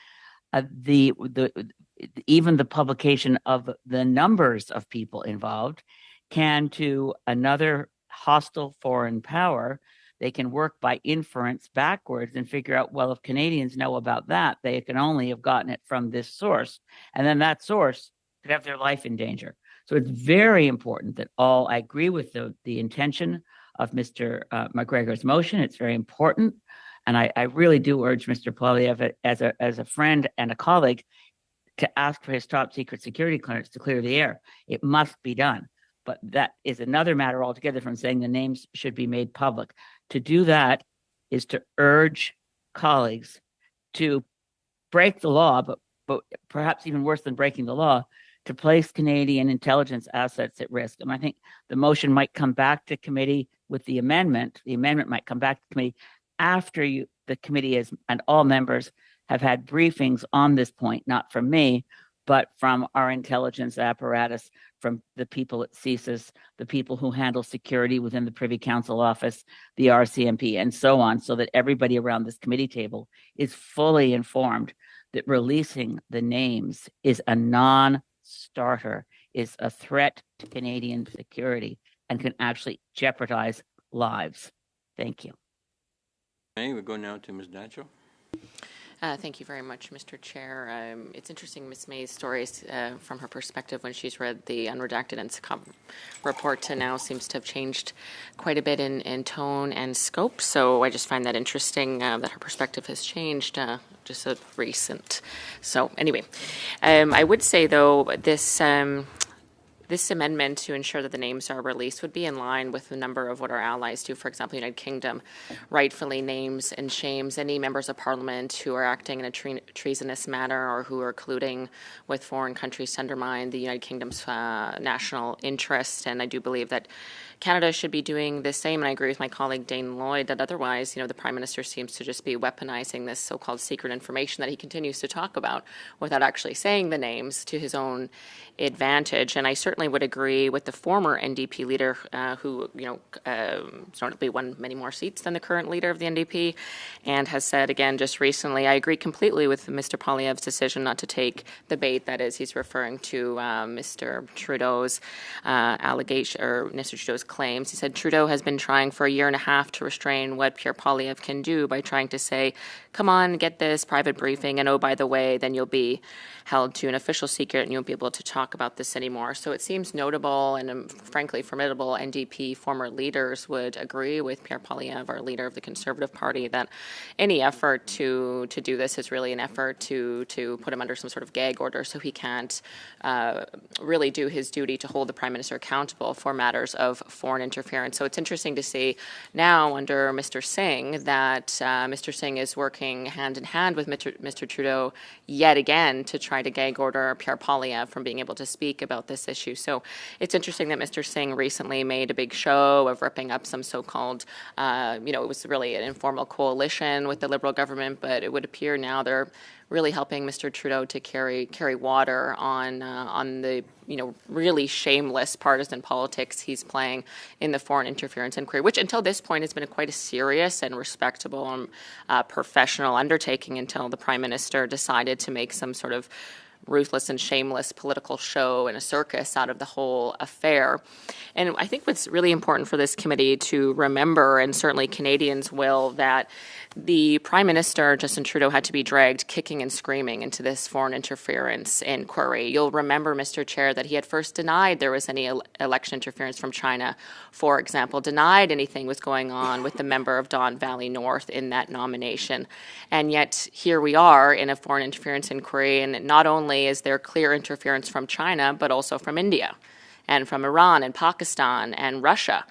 Even the publication of the numbers of people involved can, to another hostile foreign power, they can work by inference backwards and figure out, well, if Canadians know about that, they can only have gotten it from this source. And then that source could have their life in danger. So it's very important that I agree with the intention of Mr. McGregor's motion. It's very important. And I really do urge Mr. Poilievre as a friend and a colleague to ask for his top secret security clearance to clear the air. It must be done. But that is another matter altogether from saying the names should be made public. To do that is to urge colleagues to break the law, but perhaps even worse than breaking the law, to place Canadian intelligence assets at risk. And I think the motion might come back to committee with the amendment. The amendment might come back to committee after the committee and all members have had briefings on this point, not from me, but from our intelligence apparatus, from the people at CSIS, the people who handle security within the Privy Council office, the RCMP, and so on, so that everybody around this committee table is fully informed that releasing the names is a non-starter, is a threat to Canadian security, and can actually jeopardize lives. Thank you.
Okay, we go now to Ms. Dacho.
Thank you very much, Mr. Chair. It's interesting, Ms. May's stories from her perspective when she's read the unredacted and report to now seems to have changed quite a bit in tone and scope. So I just find that interesting that her perspective has changed just so recent. So anyway, I would say, though, this amendment to ensure that the names are released would be in line with a number of what our allies do. For example, the United Kingdom rightfully names and shames any members of Parliament who are acting in a treasonous manner or who are colluding with foreign countries to undermine the United Kingdom's national interest. And I do believe that Canada should be doing the same, and I agree with my colleague Dane Lloyd that otherwise, the Prime Minister seems to just be weaponizing this so-called secret information that he continues to talk about without actually saying the names to his own advantage. And I certainly would agree with the former NDP leader who, certainly won many more seats than the current leader of the NDP, and has said again just recently, I agree completely with Mr. Poilievre's decision not to take the bait. That is, he's referring to Mr. Trudeau's allegation, or Mr. Trudeau's claims. He said Trudeau has been trying for a year and a half to restrain what Pierre Poilievre can do by trying to say, come on, get this private briefing, and oh, by the way, then you'll be held to an official secret and you'll be able to talk about this anymore. So it seems notable and frankly formidable NDP former leaders would agree with Pierre Poilievre, our leader of the Conservative Party, that any effort to do this is really an effort to put him under some sort of gag order so he can't really do his duty to hold the Prime Minister accountable for matters of foreign interference. So it's interesting to see now under Mr. Singh that Mr. Singh is working hand in hand with Mr. Trudeau yet again to try to gag order Pierre Poilievre from being able to speak about this issue. So it's interesting that Mr. Singh recently made a big show of ripping up some so-called, it was really an informal coalition with the Liberal government, but it would appear now they're really helping Mr. Trudeau to carry water on the really shameless partisan politics he's playing in the foreign interference inquiry, which until this point has been quite a serious and respectable and professional undertaking until the Prime Minister decided to make some sort of ruthless and shameless political show and a circus out of the whole affair. And I think what's really important for this committee to remember, and certainly Canadians will, that the Prime Minister, Justin Trudeau, had to be dragged kicking and screaming into this foreign interference inquiry. You'll remember, Mr. Chair, that he had first denied there was any election interference from China, for example, denied anything was going on with the member of Don Valley North in that nomination. And yet here we are in a foreign interference inquiry, and not only is there clear interference from China, but also from India and from Iran and Pakistan and Russia.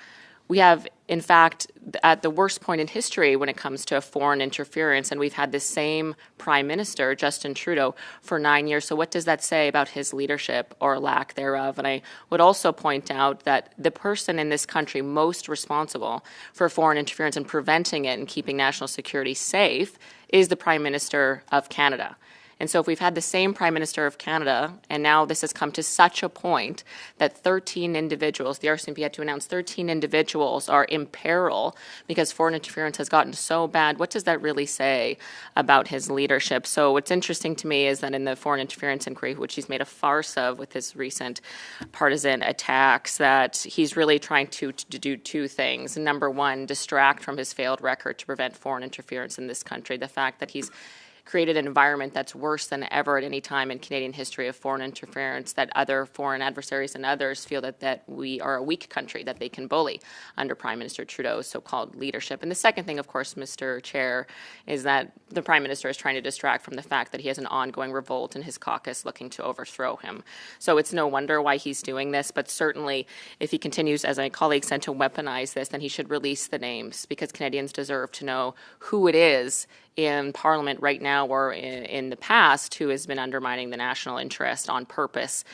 We have, in fact, at the worst point in history when it comes to foreign interference, and we've had this same Prime Minister, Justin Trudeau, for 9 years. So what does that say about his leadership or lack thereof? And I would also point out that the person in this country most responsible for foreign interference and preventing it and keeping national security safe is the Prime Minister of Canada. And so if we've had the same Prime Minister of Canada, and now this has come to such a point that 13 individuals, the RCMP had to announce 13 individuals are in peril because foreign interference has gotten so bad, what does that really say about his leadership? So what's interesting to me is that in the foreign interference inquiry, which he's made a farce of with his recent partisan attacks, that he's really trying to do two things. Number one, distract from his failed record to prevent foreign interference in this country. The fact that he's created an environment that's worse than ever at any time in Canadian history of foreign interference, that other foreign adversaries and others feel that we are a weak country, that they can bully under Prime Minister Trudeau's so-called leadership. And the second thing, of course, Mr. Chair, is that the Prime Minister is trying to distract from the fact that he has an ongoing revolt in his caucus looking to overthrow him. So it's no wonder why he's doing this, but certainly if he continues, as my colleague said, to weaponize this, then he should release the names, because Canadians deserve to know who it is in Parliament right now or in the past who has been undermining the national interest on purpose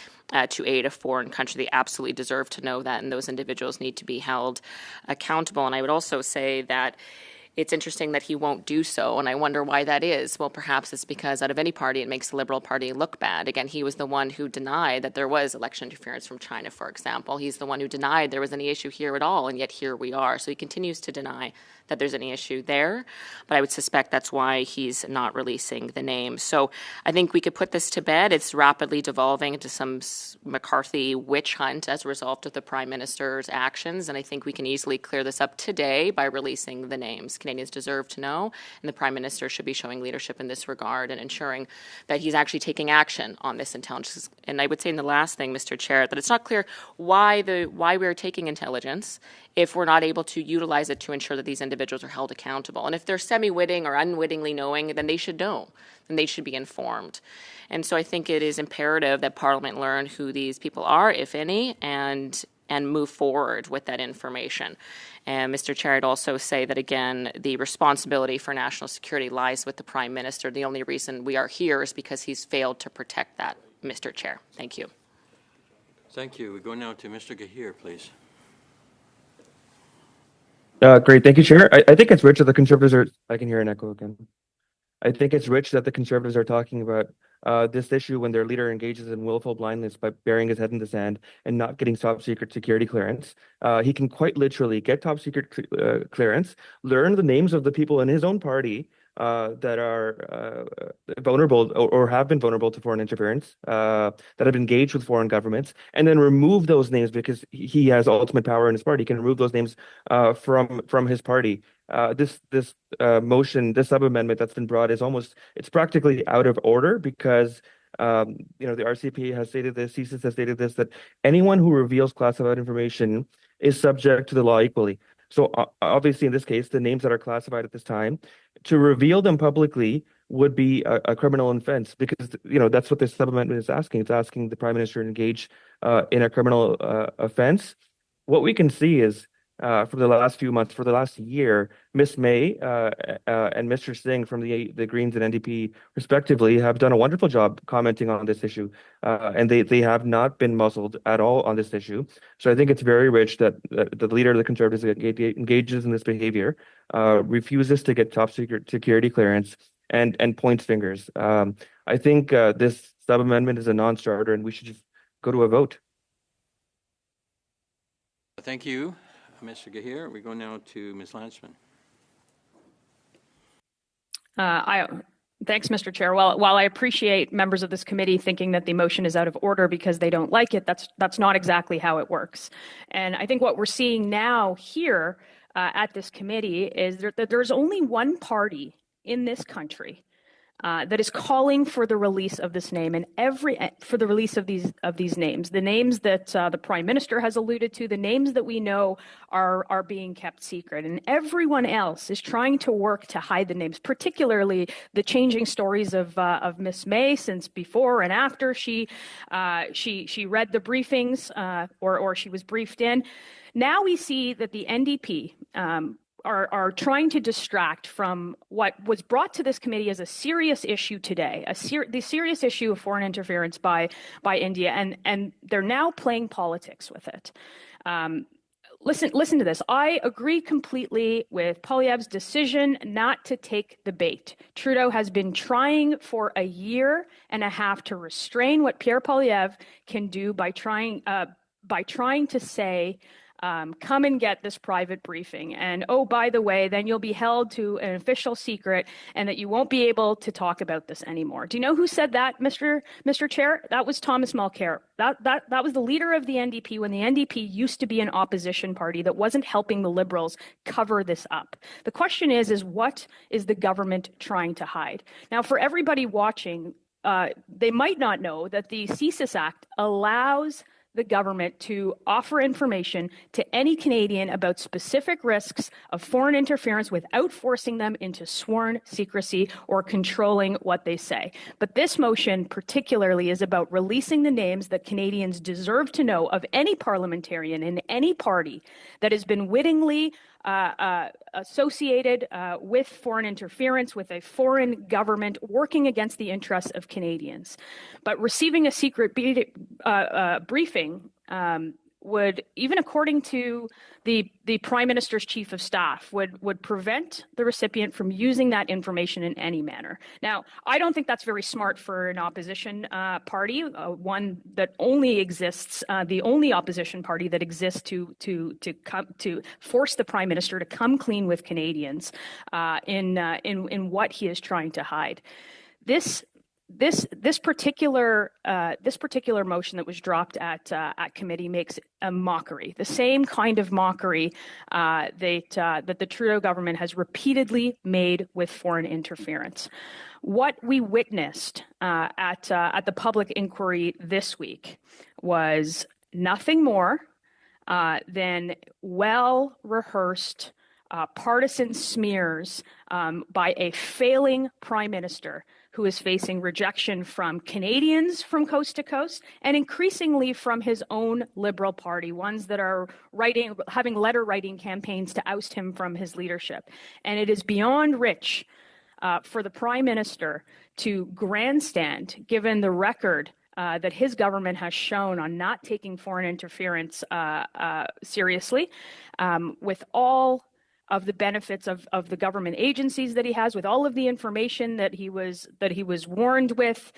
to aid a foreign country. They absolutely deserve to know that, and those individuals need to be held accountable. And I would also say that it's interesting that he won't do so, and I wonder why that is. Well, perhaps it's because out of any party, it makes the Liberal Party look bad. Again, he was the one who denied that there was election interference from China, for example. He's the one who denied there was any issue here at all, and yet here we are. So he continues to deny that there's any issue there, but I would suspect that's why he's not releasing the names. So I think we could put this to bed. It's rapidly devolving into some McCarthy witch hunt as a result of the Prime Minister's actions, and I think we can easily clear this up today by releasing the names. Canadians deserve to know, and the Prime Minister should be showing leadership in this regard and ensuring that he's actually taking action on this intelligence. And I would say in the last thing, Mr. Chair, that it's not clear why we're taking intelligence if we're not able to utilize it to ensure that these individuals are held accountable. And if they're semi-witting or unwittingly knowing, then they should know, and they should be informed. And so I think it is imperative that Parliament learn who these people are, if any, and move forward with that information. And Mr. Chair, I'd also say that, again, the responsibility for national security lies with the Prime Minister. The only reason we are here is because he's failed to protect that, Mr. Chair. Thank you.
Thank you. We go now to Mr. Gahir, please.
Great. Thank you, Chair. I think it's rich that the Conservatives are, I can hear an echo again. I think it's rich that the Conservatives are talking about this issue when their leader engages in willful blindness by burying his head in the sand and not getting top secret security clearance. He can quite literally get top secret clearance, learn the names of the people in his own party that are vulnerable or have been vulnerable to foreign interference, that have engaged with foreign governments, and then remove those names because he has ultimate power in his party. He can remove those names from his party. This motion, this sub-amendment that's been brought it's practically out of order because the RCMP has stated this, CSIS has stated this, that anyone who reveals classified information is subject to the law equally. So obviously in this case, the names that are classified at this time, to reveal them publicly would be a criminal offense because, that's what this sub-amendment is asking. It's asking the Prime Minister to engage in a criminal offense. What we can see is for the last few months, for the last year, Ms. May and Mr. Singh from the Greens and NDP, respectively, have done a wonderful job commenting on this issue, and they have not been muzzled at all on this issue. So I think it's very rich that the leader of the Conservatives engages in this behavior, refuses to get top secret security clearance, and points fingers. I think this sub-amendment is a non-starter, and we should just go to a vote.
Thank you, Mr. Gahir. We go now to Ms. Landsman.
Thanks, Mr. Chair. While I appreciate members of this committee thinking that the motion is out of order because they don't like it, that's not exactly how it works. And I think what we're seeing now here at this committee is that there's only one party in this country that is calling for the release of this name and for the release of these names, the names that the Prime Minister has alluded to, the names that we know are being kept secret, and everyone else is trying to work to hide the names, particularly the changing stories of Miss May since before and after she read the briefings or she was briefed in. Now we see that the NDP are trying to distract from what was brought to this committee as a serious issue today, the serious issue of foreign interference by India, and they're now playing politics with it. Listen to this. I agree completely with Poilievre's decision not to take the bait. Trudeau has been trying for a year and a half to restrain what Pierre Poilievre can do by trying to say come and get this private briefing. And oh, by the way, then you'll be held to an official secret and that you won't be able to talk about this anymore. Do you know who said that, Mr. Chair? That was Thomas Mulcair. That was the leader of the NDP when the NDP used to be an opposition party that wasn't helping the Liberals cover this up. The question is what is the government trying to hide? Now, for everybody watching, they might not know that the CSIS Act allows the government to offer information to any Canadian about specific risks of foreign interference without forcing them into sworn secrecy or controlling what they say. But this motion particularly is about releasing the names that Canadians deserve to know of any parliamentarian in any party that has been wittingly associated with foreign interference, with a foreign government working against the interests of Canadians. But receiving a secret briefing would, even according to the Prime Minister's Chief of Staff, would prevent the recipient from using that information in any manner. Now, I don't think that's very smart for an opposition party, one that only exists, the only opposition party that exists to force the Prime Minister to come clean with Canadians in what he is trying to hide. This particular motion that was dropped at committee makes a mockery, the same kind of mockery that the Trudeau government has repeatedly made with foreign interference. What we witnessed at the public inquiry this week was nothing more than well-rehearsed partisan smears by a failing Prime Minister who is facing rejection from Canadians from coast to coast and increasingly from his own Liberal Party, ones that are having letter-writing campaigns to oust him from his leadership. And it is beyond rich for the Prime Minister to grandstand, given the record that his government has shown on not taking foreign interference seriously, with all of the benefits of the government agencies that he has, with all of the information that he was warned with,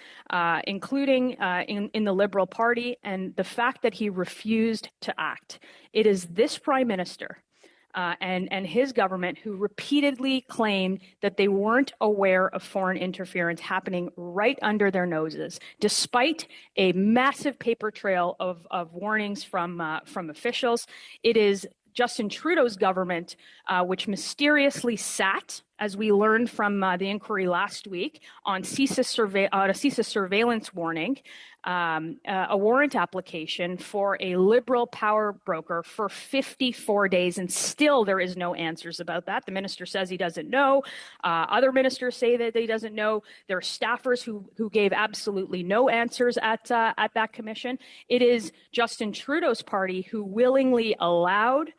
including in the Liberal Party, and the fact that he refused to act. It is this Prime Minister and his government who repeatedly claimed that they weren't aware of foreign interference happening right under their noses, despite a massive paper trail of warnings from officials. It is Justin Trudeau's government, which mysteriously sat, as we learned from the inquiry last week, on a CSIS surveillance warning, a warrant application for a Liberal power broker for 54 days, and still there is no answers about that. The minister says he doesn't know. Other ministers say that he doesn't know. There are staffers who gave absolutely no answers at that commission. It is Justin Trudeau's party who willingly allowed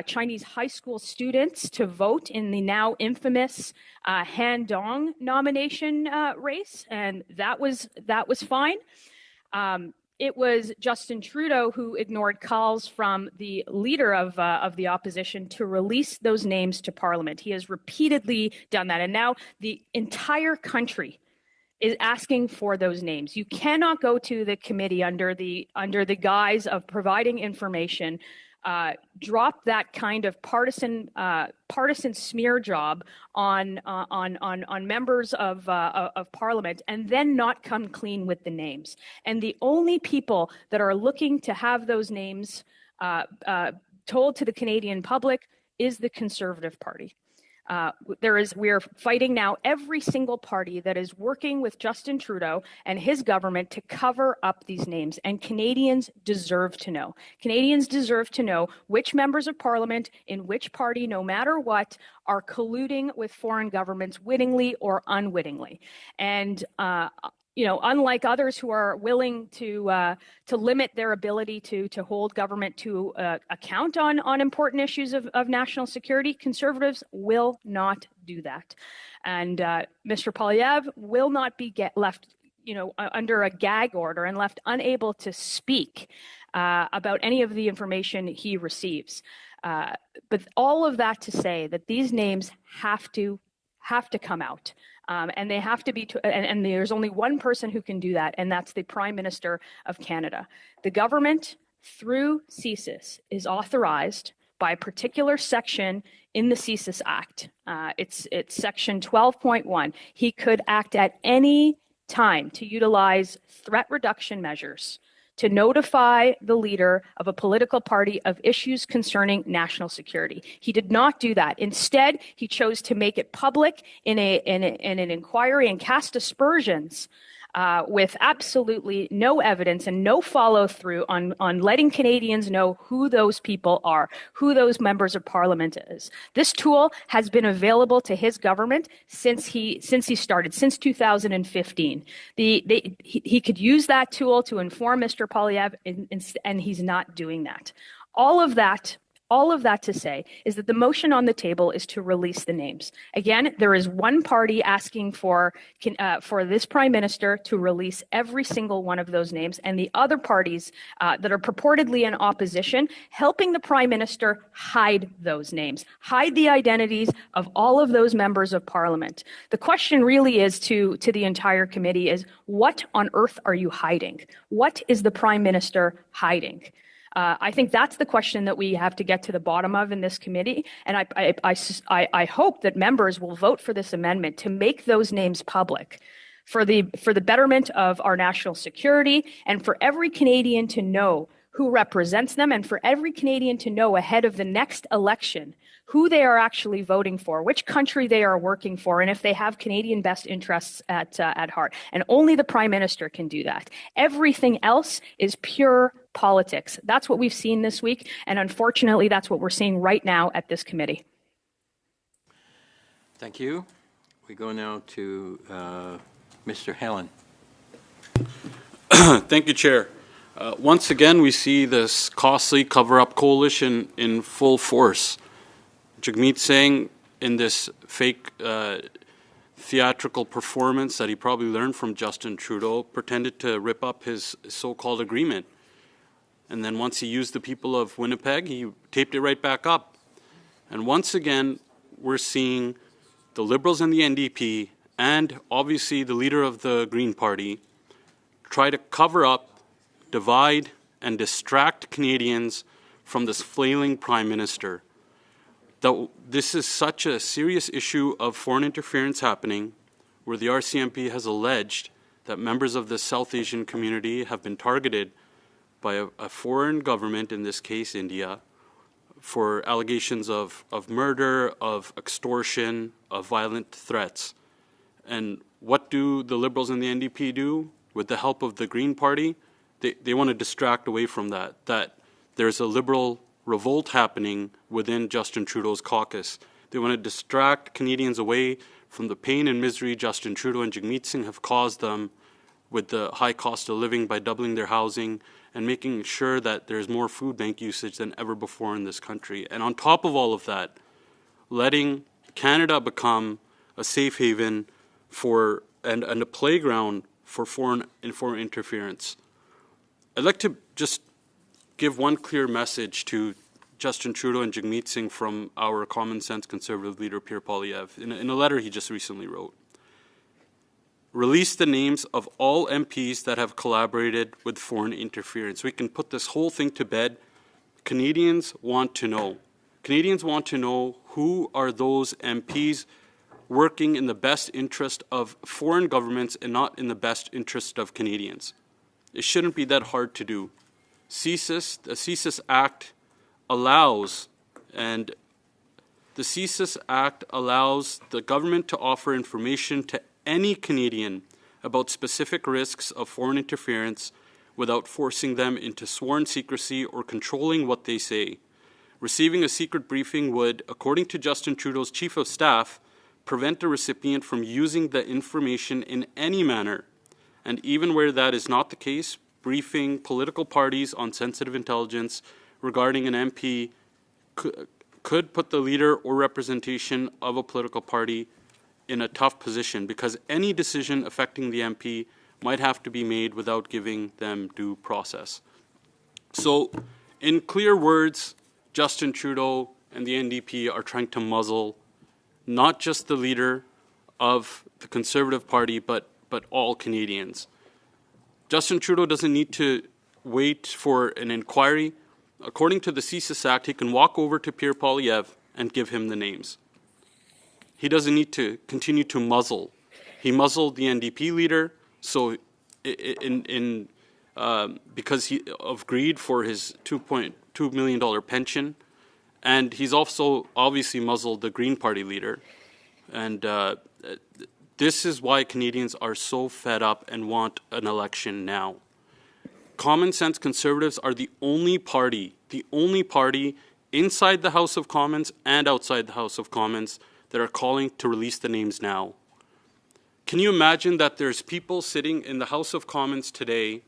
Chinese high school students to vote in the now infamous Han Dong nomination race, and that was fine. It was Justin Trudeau who ignored calls from the leader of the opposition to release those names to Parliament. He has repeatedly done that, and now the entire country is asking for those names. You cannot go to the committee under the guise of providing information, drop that kind of partisan smear job on members of Parliament, and then not come clean with the names. And the only people that are looking to have those names told to the Canadian public is the Conservative Party. We are fighting now every single party that is working with Justin Trudeau and his government to cover up these names, and Canadians deserve to know. Canadians deserve to know which members of Parliament in which party, no matter what, are colluding with foreign governments wittingly or unwittingly. And unlike others who are willing to limit their ability to hold government to account on important issues of national security, Conservatives will not do that. And Mr. Poilievre will not be left under a gag order and left unable to speak about any of the information he receives. But all of that to say that these names have to come out. And they have to be, and there's only one person who can do that, and that's the Prime Minister of Canada. The government through CSIS is authorized by a particular section in the CSIS Act. It's section 12.1. He could act at any time to utilize threat reduction measures to notify the leader of a political party of issues concerning national security. He did not do that. Instead, he chose to make it public in an inquiry and cast aspersions with absolutely no evidence and no follow through on letting Canadians know who those people are, who those members of parliament is. This tool has been available to his government since he started, since 2015. He could use that tool to inform Mr. Poilievre, and he's not doing that. All of that to say is that the motion on the table is to release the names. Again, there is one party asking for this prime minister to release every single one of those names, and the other parties that are purportedly in opposition helping the prime minister hide those names, hide the identities of all of those members of parliament. The question really is to the entire committee is, what on earth are you hiding? What is the prime minister hiding? I think that's the question that we have to get to the bottom of in this committee, and I hope that members will vote for this amendment to make those names public for the betterment of our national security and for every Canadian to know who represents them and for every Canadian to know ahead of the next election who they are actually voting for, which country they are working for, and if they have Canadian best interests at heart. And only the Prime Minister can do that. Everything else is pure politics. That's what we've seen this week, and unfortunately, that's what we're seeing right now at this committee.
Thank you. We go now to Mr. Hallan.
Thank you, Chair. Once again, we see this costly cover-up coalition in full force. Jagmeet Singh, in this fake theatrical performance that he probably learned from Justin Trudeau, pretended to rip up his so-called agreement. And then once he used the people of Winnipeg, he taped it right back up. And once again, we're seeing the Liberals and the NDP, and obviously the leader of the Green Party, try to cover up, divide, and distract Canadians from this flailing Prime Minister. This is such a serious issue of foreign interference happening, where the RCMP has alleged that members of the South Asian community have been targeted by a foreign government, in this case India, for allegations of murder, of extortion, of violent threats. And what do the Liberals and the NDP do? With the help of the Green Party, they want to distract away from that there's a Liberal revolt happening within Justin Trudeau's caucus. They want to distract Canadians away from the pain and misery Justin Trudeau and Jagmeet Singh have caused them with the high cost of living by doubling their housing and making sure that there's more food bank usage than ever before in this country. And on top of all of that, letting Canada become a safe haven for and a playground for foreign interference. I'd like to just give one clear message to Justin Trudeau and Jagmeet Singh from our common sense Conservative leader Pierre Poilievre in a letter he just recently wrote. Release the names of all MPs that have collaborated with foreign interference. We can put this whole thing to bed. Canadians want to know. Canadians want to know who are those MPs working in the best interest of foreign governments and not in the best interest of Canadians. It shouldn't be that hard to do. The CSIS Act allows, and the CSIS Act allows the government to offer information to any Canadian about specific risks of foreign interference without forcing them into sworn secrecy or controlling what they say. Receiving a secret briefing would, according to Justin Trudeau's Chief of Staff, prevent the recipient from using the information in any manner. And even where that is not the case, briefing political parties on sensitive intelligence regarding an MP could put the leader or representation of a political party in a tough position, because any decision affecting the MP might have to be made without giving them due process. So, in clear words, Justin Trudeau and the NDP are trying to muzzle not just the leader of the Conservative Party, but all Canadians. Justin Trudeau doesn't need to wait for an inquiry. According to the CSIS Act, he can walk over to Pierre Poilievre and give him the names. He doesn't need to continue to muzzle. He muzzled the NDP leader, so because of greed for his $2.2 million pension, and he's also obviously muzzled the Green Party leader. And this is why Canadians are so fed up and want an election now. Common sense Conservatives are the only party inside the House of Commons and outside the House of Commons that are calling to release the names now. Can you imagine that there's people sitting in the House of Commons today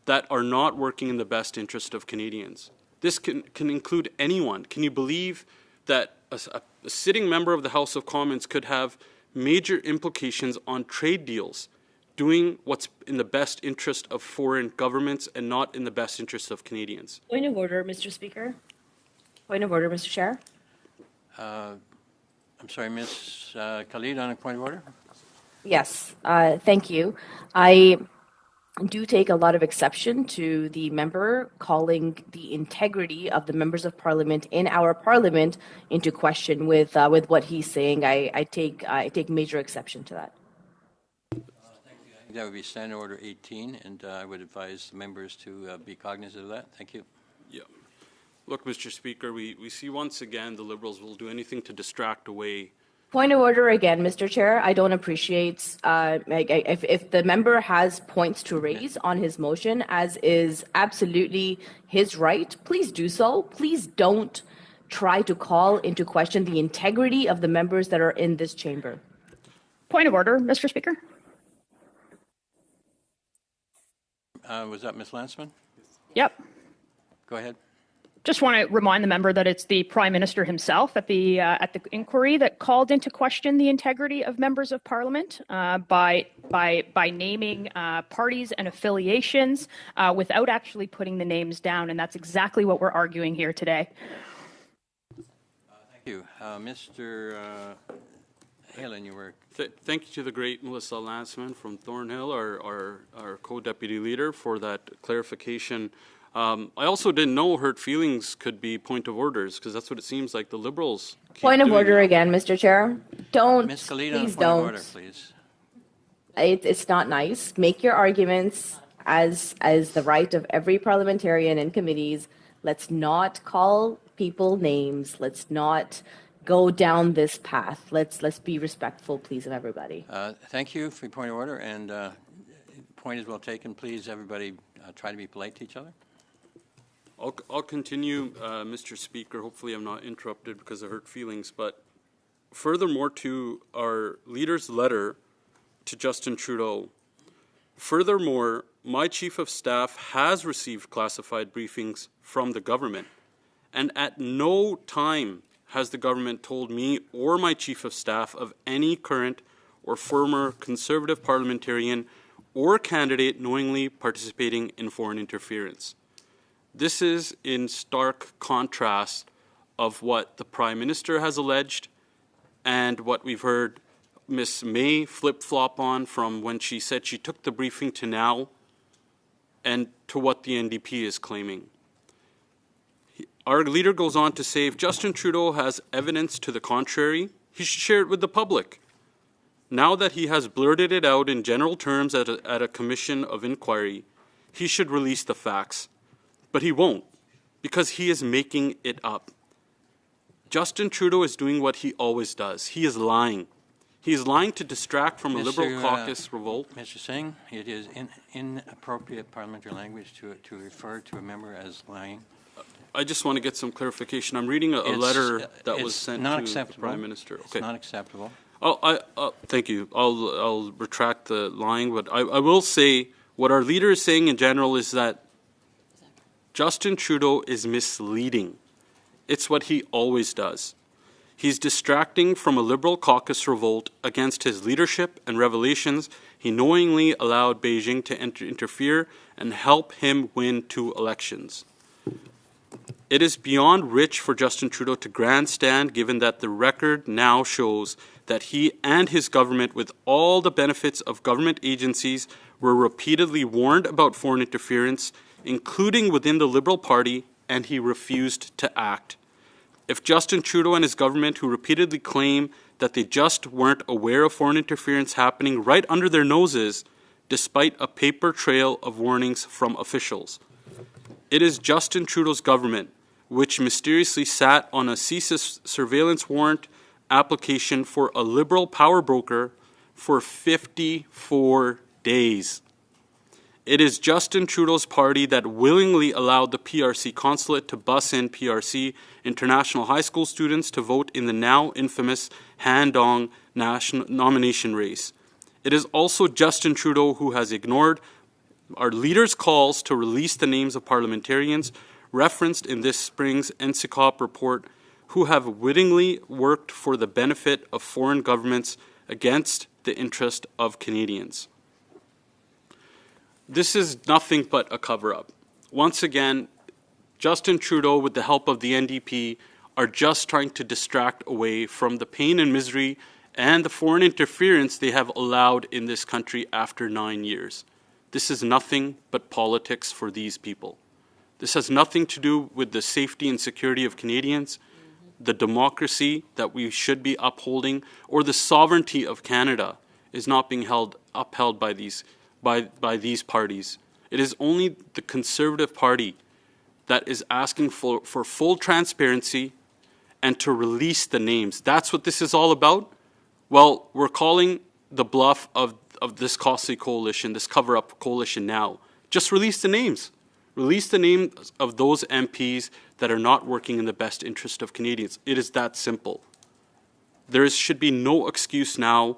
that are not working in the best interest of Canadians? This can include anyone. Can you believe that a sitting member of the House of Commons could have major implications on trade deals, doing what's in the best interest of foreign governments and not in the best interest of Canadians?
Point of order, Mr. Speaker. Point of order, Mr. Chair.
I'm sorry, Ms. Khalid, on a point of order?
Yes, thank you. I do take a lot of exception to the member calling the integrity of the members of parliament in our parliament into question with what he's saying. I take major exception to that.
That would be Standing Order 18, and I would advise the members to be cognizant of that. Thank you.
Yeah. Look, Mr. Speaker, we see once again the Liberals will do anything to distract away.
Point of order again, Mr. Chair. I don't appreciate if the member has points to raise on his motion, as is absolutely his right, please do so. Please don't try to call into question the integrity of the members that are in this chamber.
Point of order, Mr. Speaker.
Was that Ms. Lansman?
Yep.
Go ahead.
Just want to remind the member that it's the Prime Minister himself at the inquiry that called into question the integrity of members of Parliament by naming parties and affiliations without actually putting the names down, and that's exactly what we're arguing here today.
Thank you, Mr. Hallan. You were.
Thank you to the great Melissa Lansman from Thornhill, our co-deputy leader, for that clarification. I also didn't know hurt feelings could be point of orders, because that's what it seems like the Liberals keep
Point of order
now.
again, Mr. Chair. Don't,
Ms. Khalid,
please
point
don't.
of order, please.
It's not nice. Make your arguments as the right of every parliamentarian in committees. Let's not call people names. Let's not go down this path. Let's be respectful, please, of everybody.
Thank you for your point of order, and point is well taken. Please, everybody, try to be polite to each other.
I'll continue, Mr. Speaker. Hopefully I'm not interrupted because of hurt feelings. But furthermore to our leader's letter to Justin Trudeau, furthermore, my Chief of Staff has received classified briefings from the government, and at no time has the government told me or my Chief of Staff of any current or former Conservative parliamentarian or candidate knowingly participating in foreign interference. This is in stark contrast of what the Prime Minister has alleged and what we've heard Ms. May flip-flop on from when she said she took the briefing to now and to what the NDP is claiming. Our leader goes on to say if Justin Trudeau has evidence to the contrary, he should share it with the public. Now that he has blurted it out in general terms at a commission of inquiry, he should release the facts. But he won't, because he is making it up. Justin Trudeau is doing what he always does. He is lying. He is lying to distract from a Liberal caucus revolt.
Mr. Singh, it is inappropriate parliamentary language to refer to a member as lying.
I just want to get some clarification. I'm reading a letter that was sent to the Prime Minister.
It's not acceptable.
Thank you. I'll retract the lying, but I will say what our leader is saying in general is that Justin Trudeau is misleading. It's what he always does. He's distracting from a Liberal caucus revolt against his leadership and revelations. He knowingly allowed Beijing to interfere and help him win 2 elections. It is beyond rich for Justin Trudeau to grandstand, given that the record now shows that he and his government, with all the benefits of government agencies, were repeatedly warned about foreign interference, including within the Liberal Party, and he refused to act. If Justin Trudeau and his government, who repeatedly claim that they just weren't aware of foreign interference happening right under their noses, despite a paper trail of warnings from officials. It is Justin Trudeau's government which mysteriously sat on a CSIS surveillance warrant application for a Liberal power broker for 54 days. It is Justin Trudeau's party that willingly allowed the PRC consulate to bus in PRC international high school students to vote in the now infamous Han Dong nomination race. It is also Justin Trudeau who has ignored our leaders' calls to release the names of parliamentarians referenced in this spring's NCCOP report who have wittingly worked for the benefit of foreign governments against the interest of Canadians. This is nothing but a cover-up. Once again, Justin Trudeau, with the help of the NDP, are just trying to distract away from the pain and misery and the foreign interference they have allowed in this country after 9 years. This is nothing but politics for these people. This has nothing to do with the safety and security of Canadians, the democracy that we should be upholding, or the sovereignty of Canada is not being upheld by these parties. It is only the Conservative Party that is asking for full transparency and to release the names. That's what this is all about. Well, we're calling the bluff of this costly coalition, this cover-up coalition now. Just release the names. Release the names of those MPs that are not working in the best interest of Canadians. It is that simple. There should be no excuse now.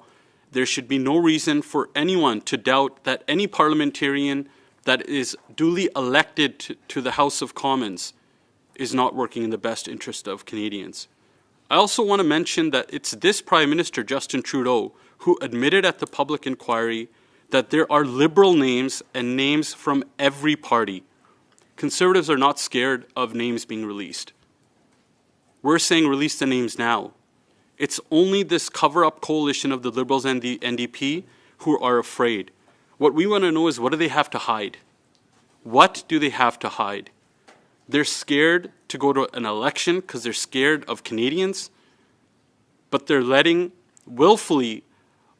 There should be no reason for anyone to doubt that any parliamentarian that is duly elected to the House of Commons is not working in the best interest of Canadians. I also want to mention that it's this Prime Minister, Justin Trudeau, who admitted at the public inquiry that there are Liberal names and names from every party. Conservatives are not scared of names being released. We're saying release the names now. It's only this cover-up coalition of the Liberals and the NDP who are afraid. What we want to know is, what do they have to hide? What do they have to hide? They're scared to go to an election because they're scared of Canadians, but they're willfully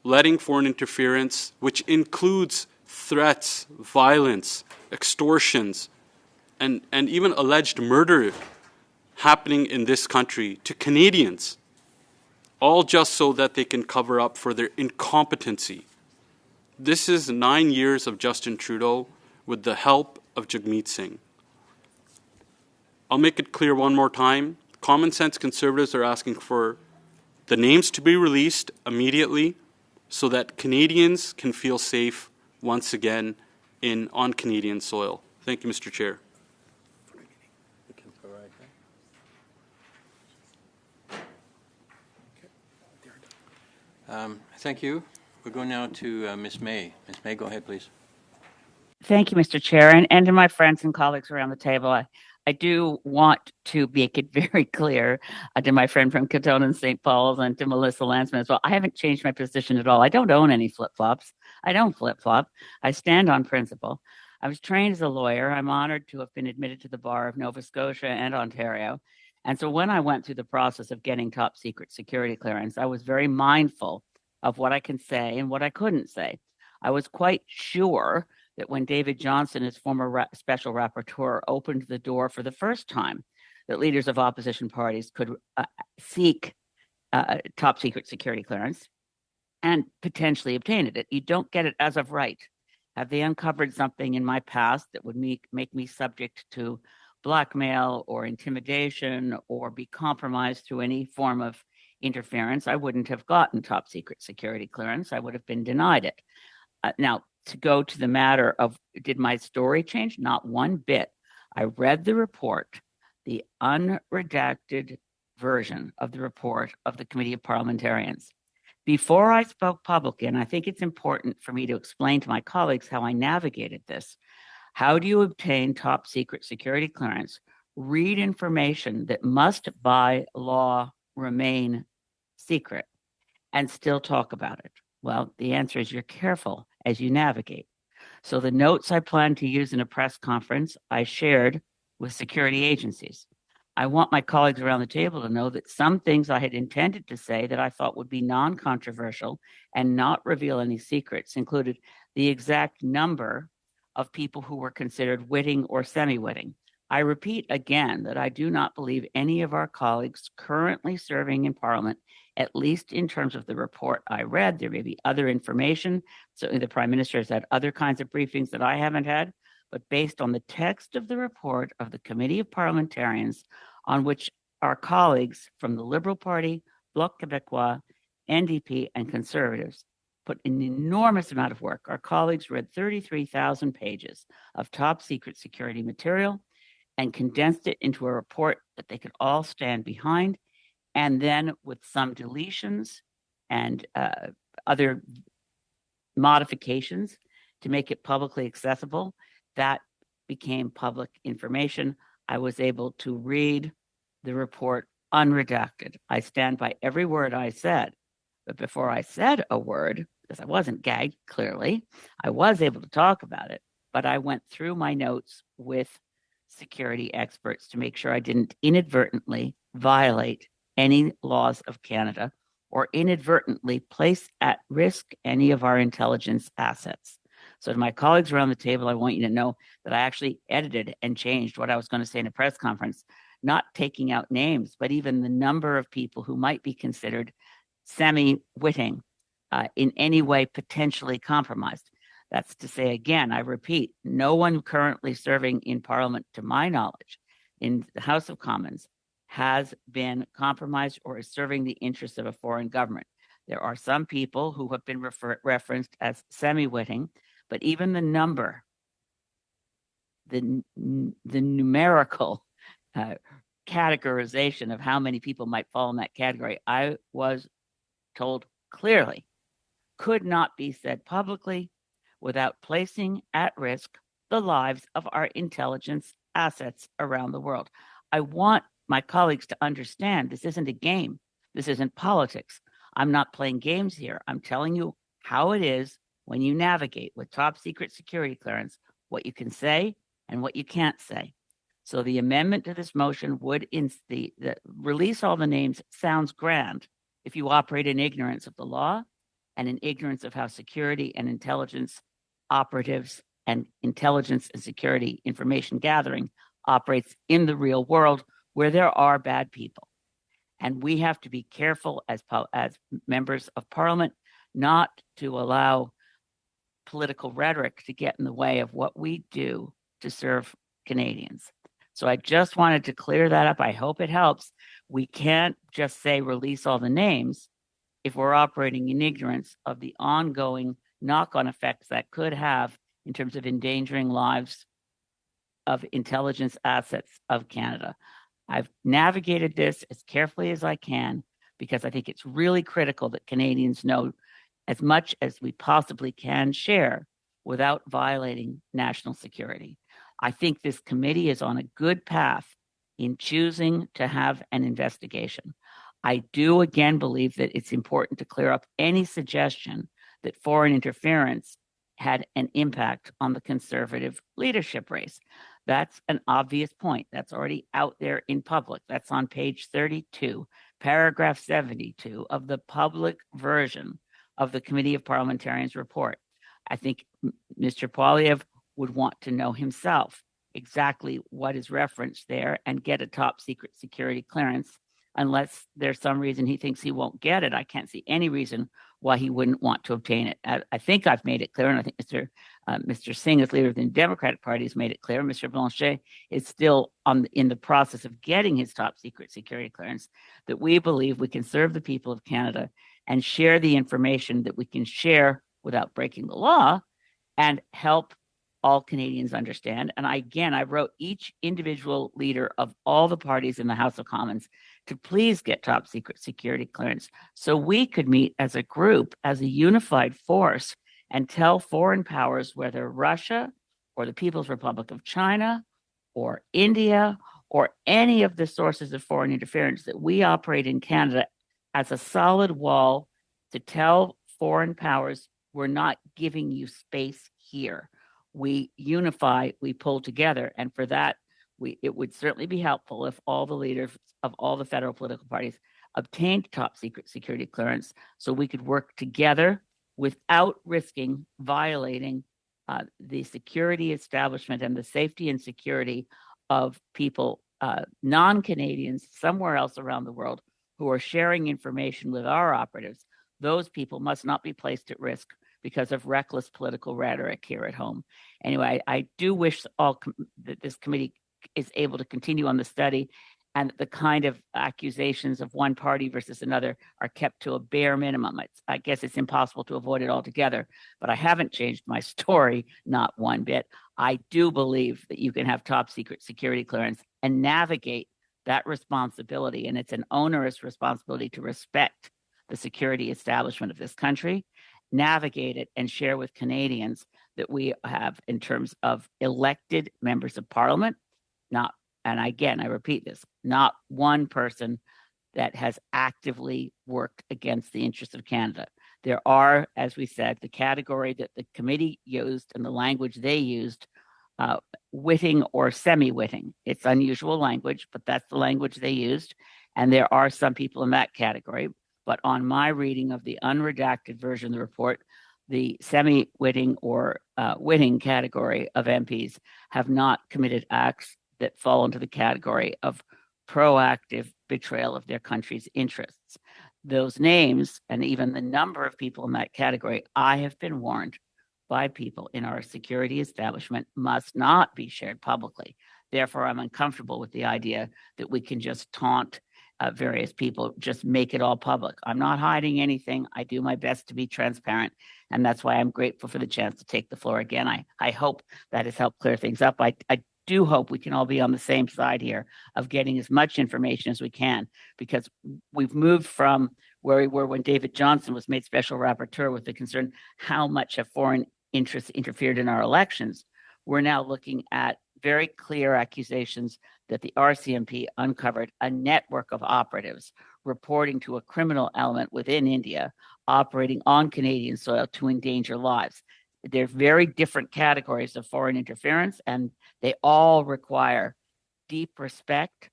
letting foreign interference, which includes threats, violence, extortions, and even alleged murder happening in this country to Canadians, all just so that they can cover up for their incompetency. This is 9 years of Justin Trudeau with the help of Jagmeet Singh. I'll make it clear one more time. Common sense Conservatives are asking for the names to be released immediately so that Canadians can feel safe once again on Canadian soil. Thank you, Mr. Chair.
Thank you. We'll go now to Ms. May. Ms. May, go ahead, please.
Thank you, Mr. Chair, and to my friends and colleagues around the table. I do want to make it very clear to my friend from Katona and St. Paul's and to Melissa Lansman as well. I haven't changed my position at all. I don't own any flip-flops. I don't flip-flop. I stand on principle. I was trained as a lawyer. I'm honored to have been admitted to the bar of Nova Scotia and Ontario. And so when I went through the process of getting top secret security clearance, I was very mindful of what I can say and what I couldn't say. I was quite sure that when David Johnston, his former special rapporteur, opened the door for the first time, that leaders of opposition parties could seek top secret security clearance and potentially obtain it. You don't get it as of right. Have they uncovered something in my past that would make me subject to blackmail or intimidation or be compromised through any form of interference, I wouldn't have gotten top secret security clearance. I would have been denied it. Now, to go to the matter of, did my story change? Not one bit. I read the report, the unredacted version of the report of the Committee of Parliamentarians. Before I spoke publicly, and I think it's important for me to explain to my colleagues how I navigated this. How do you obtain top secret security clearance read information that must by law remain secret and still talk about it? Well, the answer is you're careful as you navigate. So the notes I plan to use in a press conference, I shared with security agencies. I want my colleagues around the table to know that some things I had intended to say that I thought would be non-controversial and not reveal any secrets included the exact number of people who were considered witting or semi-witting. I repeat again that I do not believe any of our colleagues currently serving in Parliament, at least in terms of the report I read. There may be other information. Certainly the Prime Minister has had other kinds of briefings that I haven't had, but based on the text of the report of the Committee of Parliamentarians, on which our colleagues from the Liberal Party, Bloc Québécois, NDP, and Conservatives put an enormous amount of work. Our colleagues read 33,000 pages of top secret security material and condensed it into a report that they could all stand behind. And then with some deletions and other modifications to make it publicly accessible, that became public information. I was able to read the report unredacted. I stand by every word I said. But before I said a word, because I wasn't gagged, clearly, I was able to talk about it. But I went through my notes with security experts to make sure I didn't inadvertently violate any laws of Canada or inadvertently place at risk any of our intelligence assets. So to my colleagues around the table, I want you to know that I actually edited and changed what I was going to say in a press conference, not taking out names, but even the number of people who might be considered semi-witting, in any way potentially compromised. That's to say, again, I repeat, no one currently serving in Parliament, to my knowledge, in the House of Commons, has been compromised or is serving the interests of a foreign government. There are some people who have been referenced as semi-witting, but even the number, the numerical categorization of how many people might fall in that category, I was told clearly, could not be said publicly without placing at risk the lives of our intelligence assets around the world. I want my colleagues to understand this isn't a game. This isn't politics. I'm not playing games here. I'm telling you how it is when you navigate with top secret security clearance, what you can say and what you can't say. So the amendment to this motion would release all the names sounds grand if you operate in ignorance of the law and in ignorance of how security and intelligence operatives and intelligence and security information gathering operates in the real world where there are bad people. And we have to be careful as members of Parliament not to allow political rhetoric to get in the way of what we do to serve Canadians. So I just wanted to clear that up. I hope it helps. We can't just say release all the names if we're operating in ignorance of the ongoing knock-on effects that could have in terms of endangering lives of intelligence assets of Canada. I've navigated this as carefully as I can because I think it's really critical that Canadians know as much as we possibly can share without violating national security. I think this committee is on a good path in choosing to have an investigation. I do again believe that it's important to clear up any suggestion that foreign interference had an impact on the Conservative leadership race. That's an obvious point. That's already out there in public. That's on page 32, paragraph 72 of the public version of the Committee of Parliamentarians report. I think Mr. Poilievre would want to know himself exactly what is referenced there and get a top secret security clearance. Unless there's some reason he thinks he won't get it, I can't see any reason why he wouldn't want to obtain it. I think I've made it clear, and I think Mr. Singh, as leader of the Democratic Party, has made it clear. Mr. Blanchet is still in the process of getting his top secret security clearance, that we believe we can serve the people of Canada and share the information that we can share without breaking the law and help all Canadians understand. And I wrote each individual leader of all the parties in the House of Commons to please get top secret security clearance so we could meet as a group, as a unified force, and tell foreign powers, whether Russia or the People's Republic of China or India or any of the sources of foreign interference, that we operate in Canada as a solid wall to tell foreign powers, we're not giving you space here. We unify, we pull together, and for that, it would certainly be helpful if all the leaders of all the federal political parties obtained top secret security clearance so we could work together without risking violating the security establishment and the safety and security of people, non-Canadians, somewhere else around the world who are sharing information with our operatives. Those people must not be placed at risk because of reckless political rhetoric here at home. Anyway, I do wish that this committee is able to continue on the study, and the kind of accusations of one party versus another are kept to a bare minimum. I guess it's impossible to avoid it altogether, but I haven't changed my story, not one bit. I do believe that you can have top secret security clearance and navigate that responsibility, and it's an onerous responsibility to respect the security establishment of this country, navigate it, and share with Canadians that we have in terms of elected members of parliament, and again, I repeat this, not one person that has actively worked against the interests of Canada. There are, as we said, the category that the committee used and the language they used, witting or semi-witting. It's unusual language, but that's the language they used. And there are some people in that category. But on my reading of the unredacted version of the report, the semi-witting or witting category of MPs have not committed acts that fall into the category of proactive betrayal of their country's interests. Those names and even the number of people in that category, I have been warned by people in our security establishment, must not be shared publicly. Therefore, I'm uncomfortable with the idea that we can just taunt various people, just make it all public. I'm not hiding anything. I do my best to be transparent, and that's why I'm grateful for the chance to take the floor again. I hope that has helped clear things up. I do hope we can all be on the same side here of getting as much information as we can, because we've moved from where we were when David Johnson was made special rapporteur with the concern how much have foreign interests interfered in our elections. We're now looking at very clear accusations that the RCMP uncovered a network of operatives reporting to a criminal element within India operating on Canadian soil to endanger lives. They're very different categories of foreign interference, and they all require deep respect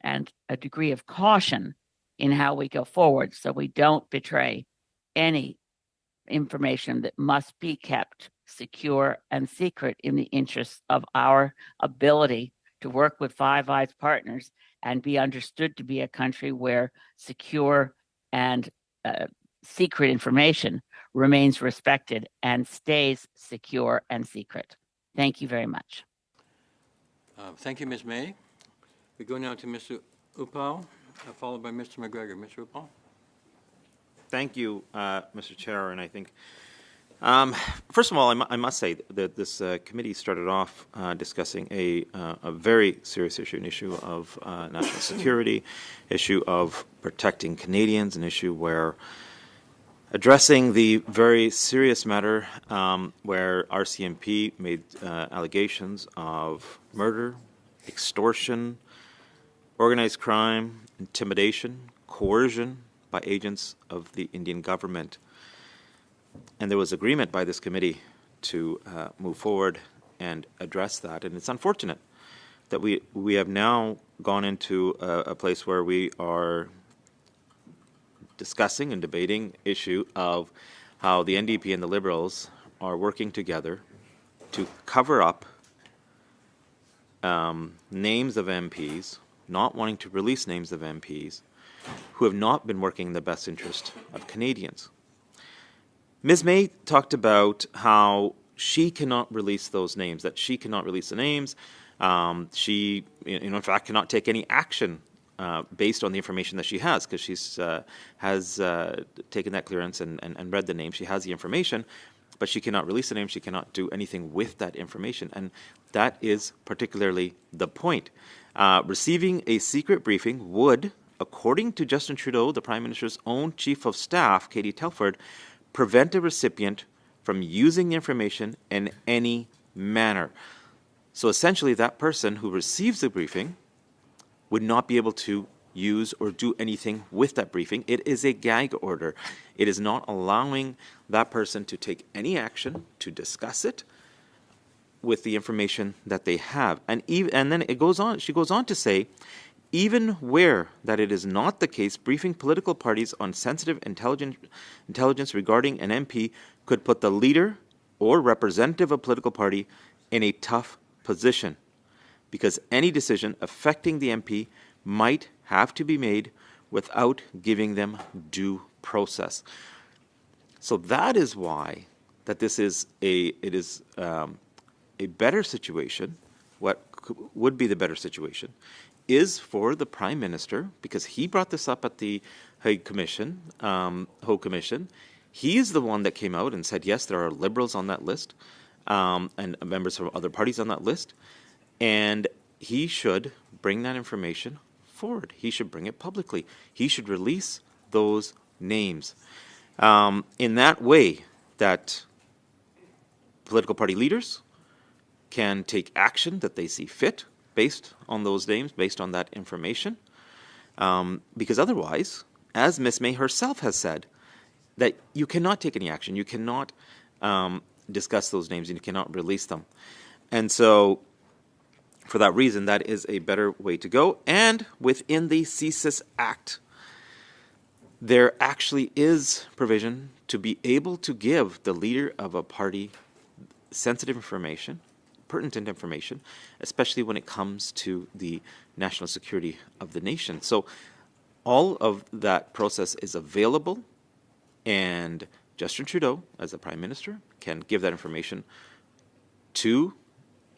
and a degree of caution in how we go forward so we don't betray any information that must be kept secure and secret in the interests of our ability to work with Five Eyes partners and be understood to be a country where secure and secret information remains respected and stays secure and secret. Thank you very much.
Thank you, Ms. May. We go now to Mr. Upal, followed by Mr. McGregor. Mr. Upal.
Thank you, Mr. Chair, and I think, first of all, I must say that this committee started off discussing a very serious issue, an issue of national security, issue of protecting Canadians, an issue where addressing the very serious matter where RCMP made allegations of murder, extortion, organized crime, intimidation, coercion by agents of the Indian government. And there was agreement by this committee to move forward and address that. And it's unfortunate that we have now gone into a place where we are discussing and debating issue of how the NDP and the Liberals are working together to cover up names of MPs, not wanting to release names of MPs, who have not been working in the best interest of Canadians. Ms. May talked about how she cannot release those names, that she cannot release the names. She, in fact, cannot take any action based on the information that she has, because she's has taken that clearance and read the name. She has the information, but she cannot release the name. She cannot do anything with that information, and that is particularly the point. Receiving a secret briefing would, according to Justin Trudeau, the Prime Minister's own Chief of Staff, Katie Telford, prevent a recipient from using the information in any manner. So essentially, that person who receives the briefing would not be able to use or do anything with that briefing. It is a gag order. It is not allowing that person to take any action, to discuss it with the information that they have. And then it goes on, she goes on to say, even where that it is not the case, briefing political parties on sensitive intelligence regarding an MP could put the leader or representative of a political party in a tough position, because any decision affecting the MP might have to be made without giving them due process. So that is why that this is a better situation. What would be the better situation is for the Prime Minister, because he brought this up at the Hague Commission, He is the one that came out and said, yes, there are Liberals on that list, and members from other parties on that list, and he should bring that information forward. He should bring it publicly. He should release those names. In that way, that political party leaders can take action that they see fit based on those names, based on that information. Because otherwise, as Ms. May herself has said, that you cannot take any action. You cannot discuss those names and you cannot release them. And so, for that reason, that is a better way to go. And within the CSIS Act, there actually is provision to be able to give the leader of a party sensitive information, pertinent information, especially when it comes to the national security of the nation. So all of that process is available, and Justin Trudeau, as the Prime Minister, can give that information to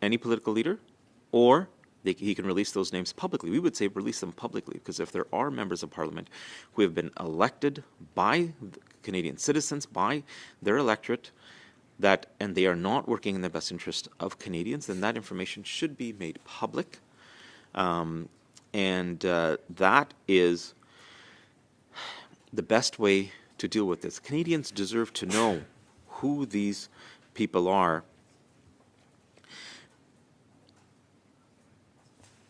any political leader, or he can release those names publicly. We would say release them publicly, because if there are members of Parliament who have been elected by Canadian citizens, by their electorate, and they are not working in the best interest of Canadians, then that information should be made public. That is the best way to deal with this. Canadians deserve to know who these people are.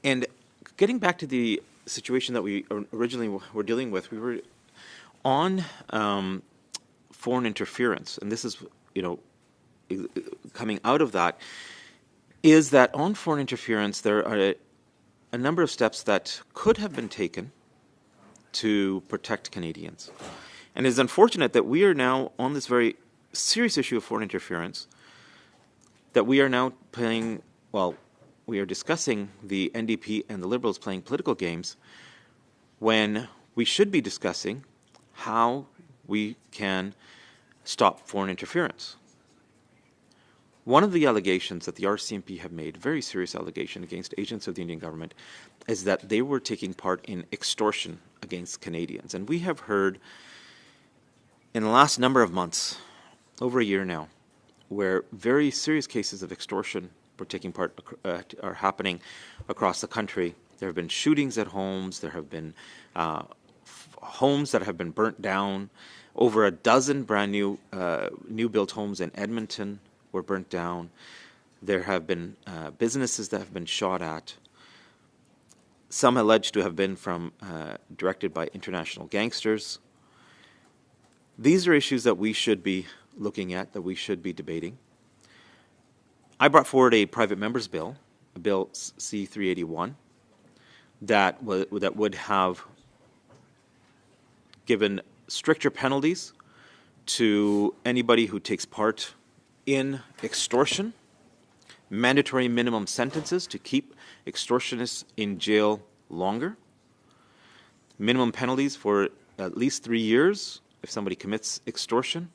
And getting back to the situation that we originally were dealing with, we were on foreign interference, and this is, coming out of that, is that on foreign interference there are a number of steps that could have been taken to protect Canadians. And it's unfortunate that we are now on this very serious issue of foreign interference, that we are now we are discussing the NDP and the Liberals playing political games when we should be discussing how we can stop foreign interference. One of the allegations that the RCMP have made, very serious allegation against agents of the Indian government, is that they were taking part in extortion against Canadians. And we have heard in the last number of months, over a year now, where very serious cases of extortion are happening across the country. There have been shootings at homes. There have been homes that have been burnt down. Over a dozen brand new built homes in Edmonton were burnt down. There have been businesses that have been shot at. Some alleged to have been directed by international gangsters. These are issues that we should be looking at, that we should be debating. I brought forward a private member's bill, a Bill C-381, that would have given stricter penalties to anybody who takes part in extortion, mandatory minimum sentences to keep extortionists in jail longer, minimum penalties for at least 3 years if somebody commits extortion,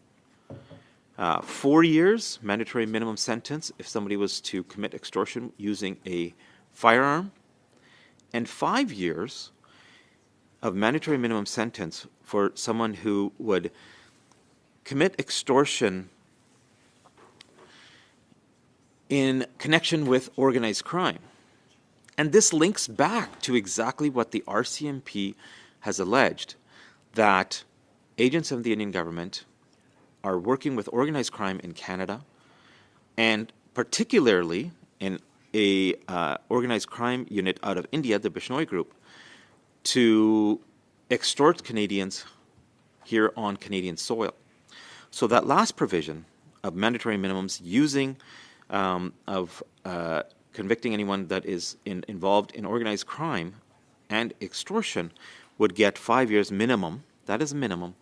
4 years mandatory minimum sentence if somebody was to commit extortion using a firearm, and 5 years of mandatory minimum sentence for someone who would commit extortion in connection with organized crime. And this links back to exactly what the RCMP has alleged, that agents of the Indian government are working with organized crime in Canada, and particularly in a organized crime unit out of India, the Bishnoi group, to extort Canadians here on Canadian soil. So that last provision of mandatory minimums using convicting anyone that is involved in organized crime and extortion would get 5 years minimum, that is a minimum,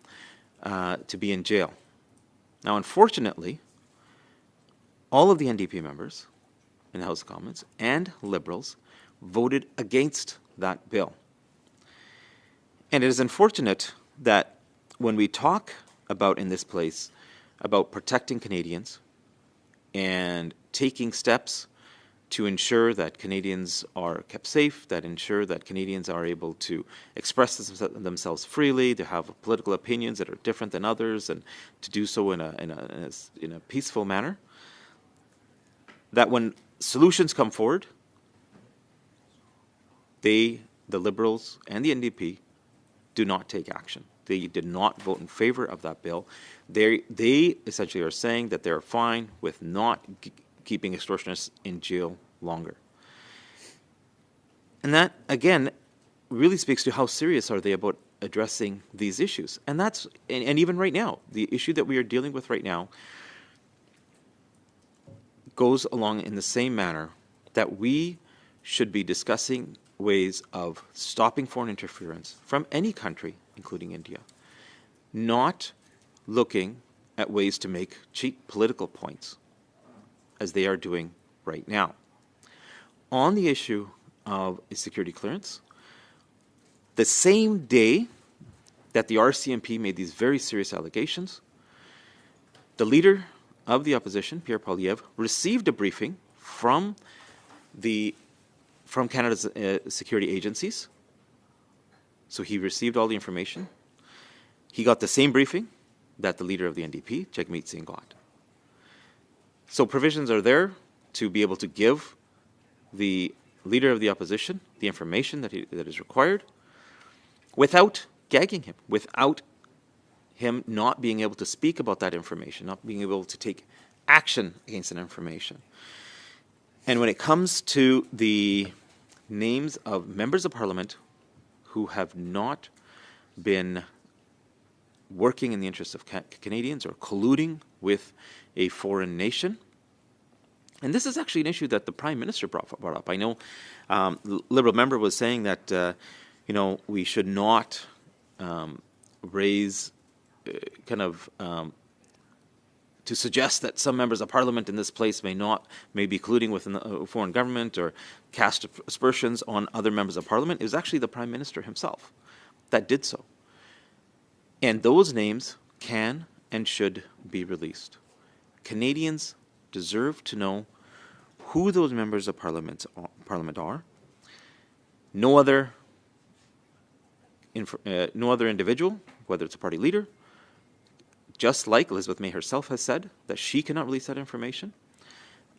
to be in jail. Now, unfortunately, all of the NDP members in the House of Commons and Liberals voted against that bill. And it is unfortunate that when we talk about in this place about protecting Canadians and taking steps to ensure that Canadians are kept safe, that ensure that Canadians are able to express themselves freely, to have political opinions that are different than others, and to do so in a peaceful manner, that when solutions come forward, the Liberals and the NDP do not take action. They did not vote in favor of that bill. They essentially are saying that they're fine with not keeping extortionists in jail longer. And that, again, really speaks to how serious are they about addressing these issues. And that's, and even right now, the issue that we are dealing with right now goes along in the same manner that we should be discussing ways of stopping foreign interference from any country, including India, not looking at ways to make cheap political points, as they are doing right now. On the issue of a security clearance, the same day that the RCMP made these very serious allegations, the leader of the opposition, Pierre Poilievre, received a briefing from Canada's security agencies. So he received all the information. He got the same briefing that the leader of the NDP, Jagmeet Singh, got. So provisions are there to be able to give the leader of the opposition the information that is required without gagging him, without him not being able to speak about that information, not being able to take action against that information. And when it comes to the names of members of Parliament who have not been working in the interests of Canadians or colluding with a foreign nation. And this is actually an issue that the Prime Minister brought up. I know the Liberal member was saying that, we should not raise to suggest that some members of Parliament in this place may be colluding with a foreign government or cast aspersions on other members of Parliament. It was actually the Prime Minister himself that did so. And those names can and should be released. Canadians deserve to know who those members of Parliament are. No other individual, whether it's a party leader, just like Elizabeth May herself has said that she cannot release that information.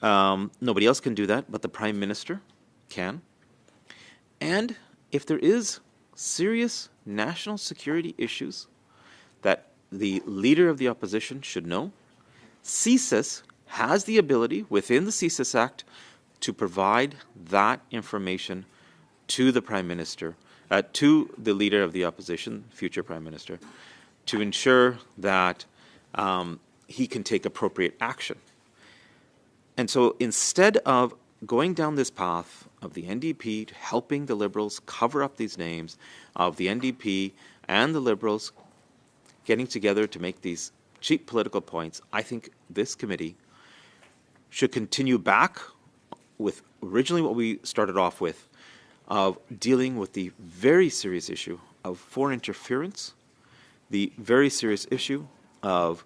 Nobody else can do that, but the Prime Minister can. And if there is serious national security issues that the leader of the opposition should know, CSIS has the ability within the CSIS Act to provide that information to the Prime Minister, to the leader of the opposition, future Prime Minister, to ensure that he can take appropriate action. And so instead of going down this path of the NDP helping the Liberals cover up these names, of the NDP and the Liberals getting together to make these cheap political points, I think this committee should continue back with originally what we started off with, of dealing with the very serious issue of foreign interference, the very serious issue of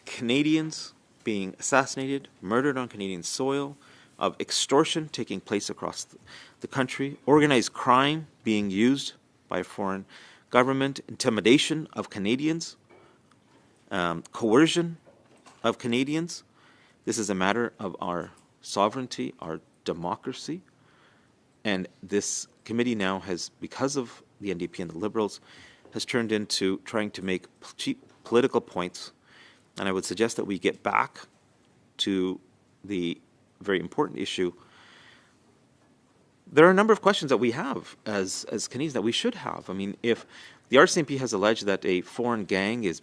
Canadians being assassinated, murdered on Canadian soil, of extortion taking place across the country, organized crime being used by a foreign government, intimidation of Canadians, coercion of Canadians. This is a matter of our sovereignty, our democracy, and this committee now has, because of the NDP and the Liberals, has turned into trying to make cheap political points. And I would suggest that we get back to the very important issue there are a number of questions that we have as Canadians that we should have. I mean, if the RCMP has alleged that a foreign gang is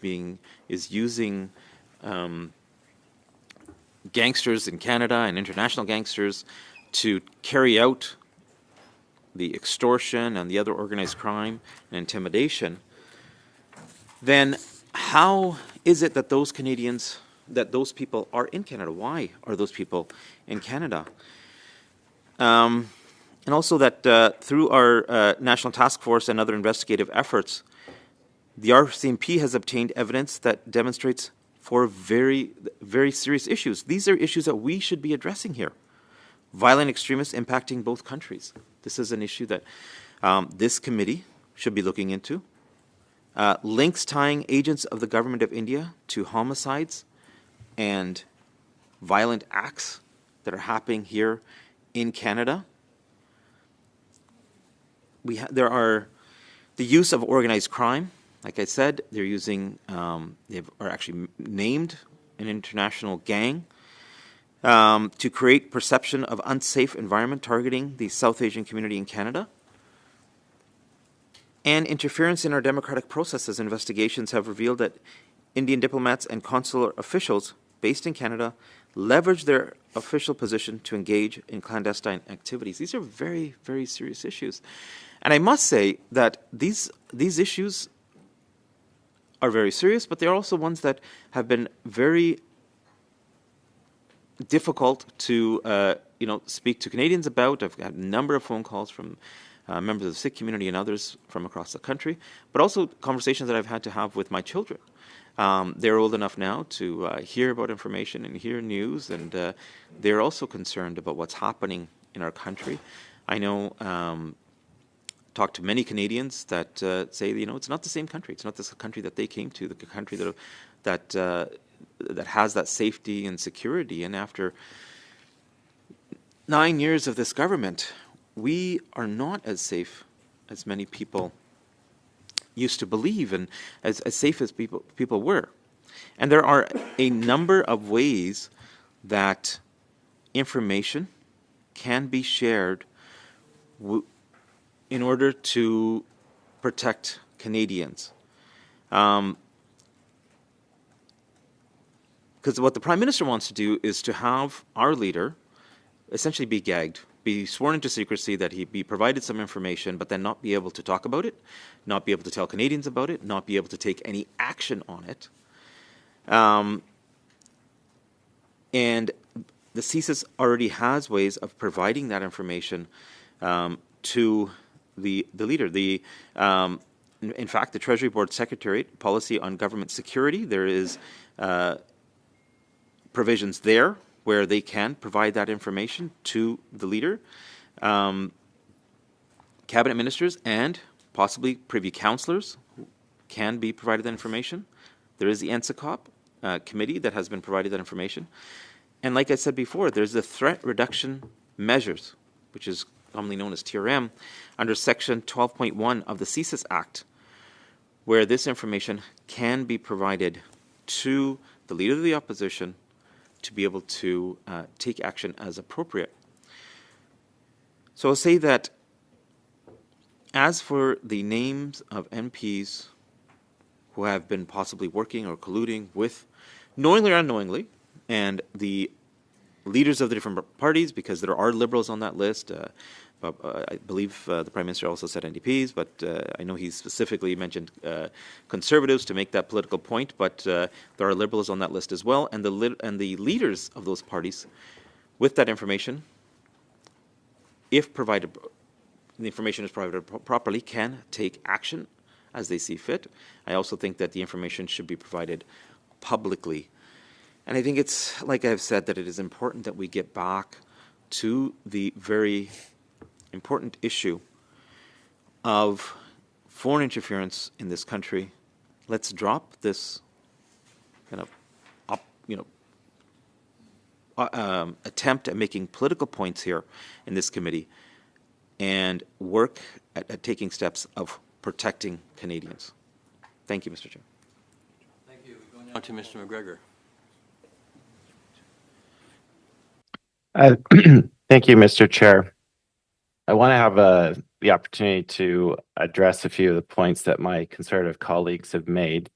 using gangsters in Canada and international gangsters to carry out the extortion and the other organized crime and intimidation, then how is it that those Canadians, that those people are in Canada? Why are those people in Canada? And also that through our National Task Force and other investigative efforts, the RCMP has obtained evidence that demonstrates for very, very serious issues. These are issues that we should be addressing here. Violent extremists impacting both countries. This is an issue that this committee should be looking into. Links tying agents of the government of India to homicides and violent acts that are happening here in Canada. There are the use of organized crime. Like I said, they're using, they are actually named an international gang to create perception of unsafe environment targeting the South Asian community in Canada. And interference in our democratic processes. Investigations have revealed that Indian diplomats and consular officials based in Canada leverage their official position to engage in clandestine activities. These are very, very serious issues. And I must say that these issues are very serious, but they're also ones that have been very difficult to speak to Canadians about. I've had a number of phone calls from members of the Sikh community and others from across the country, but also conversations that I've had to have with my children. They're old enough now to hear about information and hear news, and they're also concerned about what's happening in our country. I know, talk to many Canadians that say, it's not the same country. It's not the country that they came to, the country that has that safety and security. And after 9 years of this government, we are not as safe as many people used to believe, and as safe as people were. And there are a number of ways that information can be shared in order to protect Canadians. Because what the Prime Minister wants to do is to have our leader essentially be gagged, be sworn into secrecy, that he be provided some information, but then not be able to talk about it, not be able to tell Canadians about it, not be able to take any action on it. And the CSIS already has ways of providing that information to the leader. In fact, the Treasury Board Secretariat Policy on Government Security, there is provisions there where they can provide that information to the leader. Cabinet ministers and possibly privy councillors can be provided that information. There is the NSICOP committee that has been provided that information. And like I said before, there's the threat reduction measures, which is commonly known as TRM, under Section 12.1 of the CSIS Act, where this information can be provided to the leader of the opposition to be able to take action as appropriate. So I'll say that as for the names of MPs who have been possibly working or colluding with, knowingly or unknowingly, and the leaders of the different parties, because there are Liberals on that list, I believe the Prime Minister also said NDPs, but I know he specifically mentioned Conservatives to make that political point, but there are Liberals on that list as well, and the leaders of those parties, with that information, if provided, the information is provided properly, can take action as they see fit. I also think that the information should be provided publicly. And I think it's, like I've said, that it is important that we get back to the very important issue of foreign interference in this country. Let's drop this kind of attempt at making political points here in this committee and work at taking steps of protecting Canadians. Thank you, Mr. Chair.
Thank you. We go now to Mr. McGregor.
Thank you, Mr. Chair. I want to have the opportunity to address a few of the points that my Conservative colleagues have made.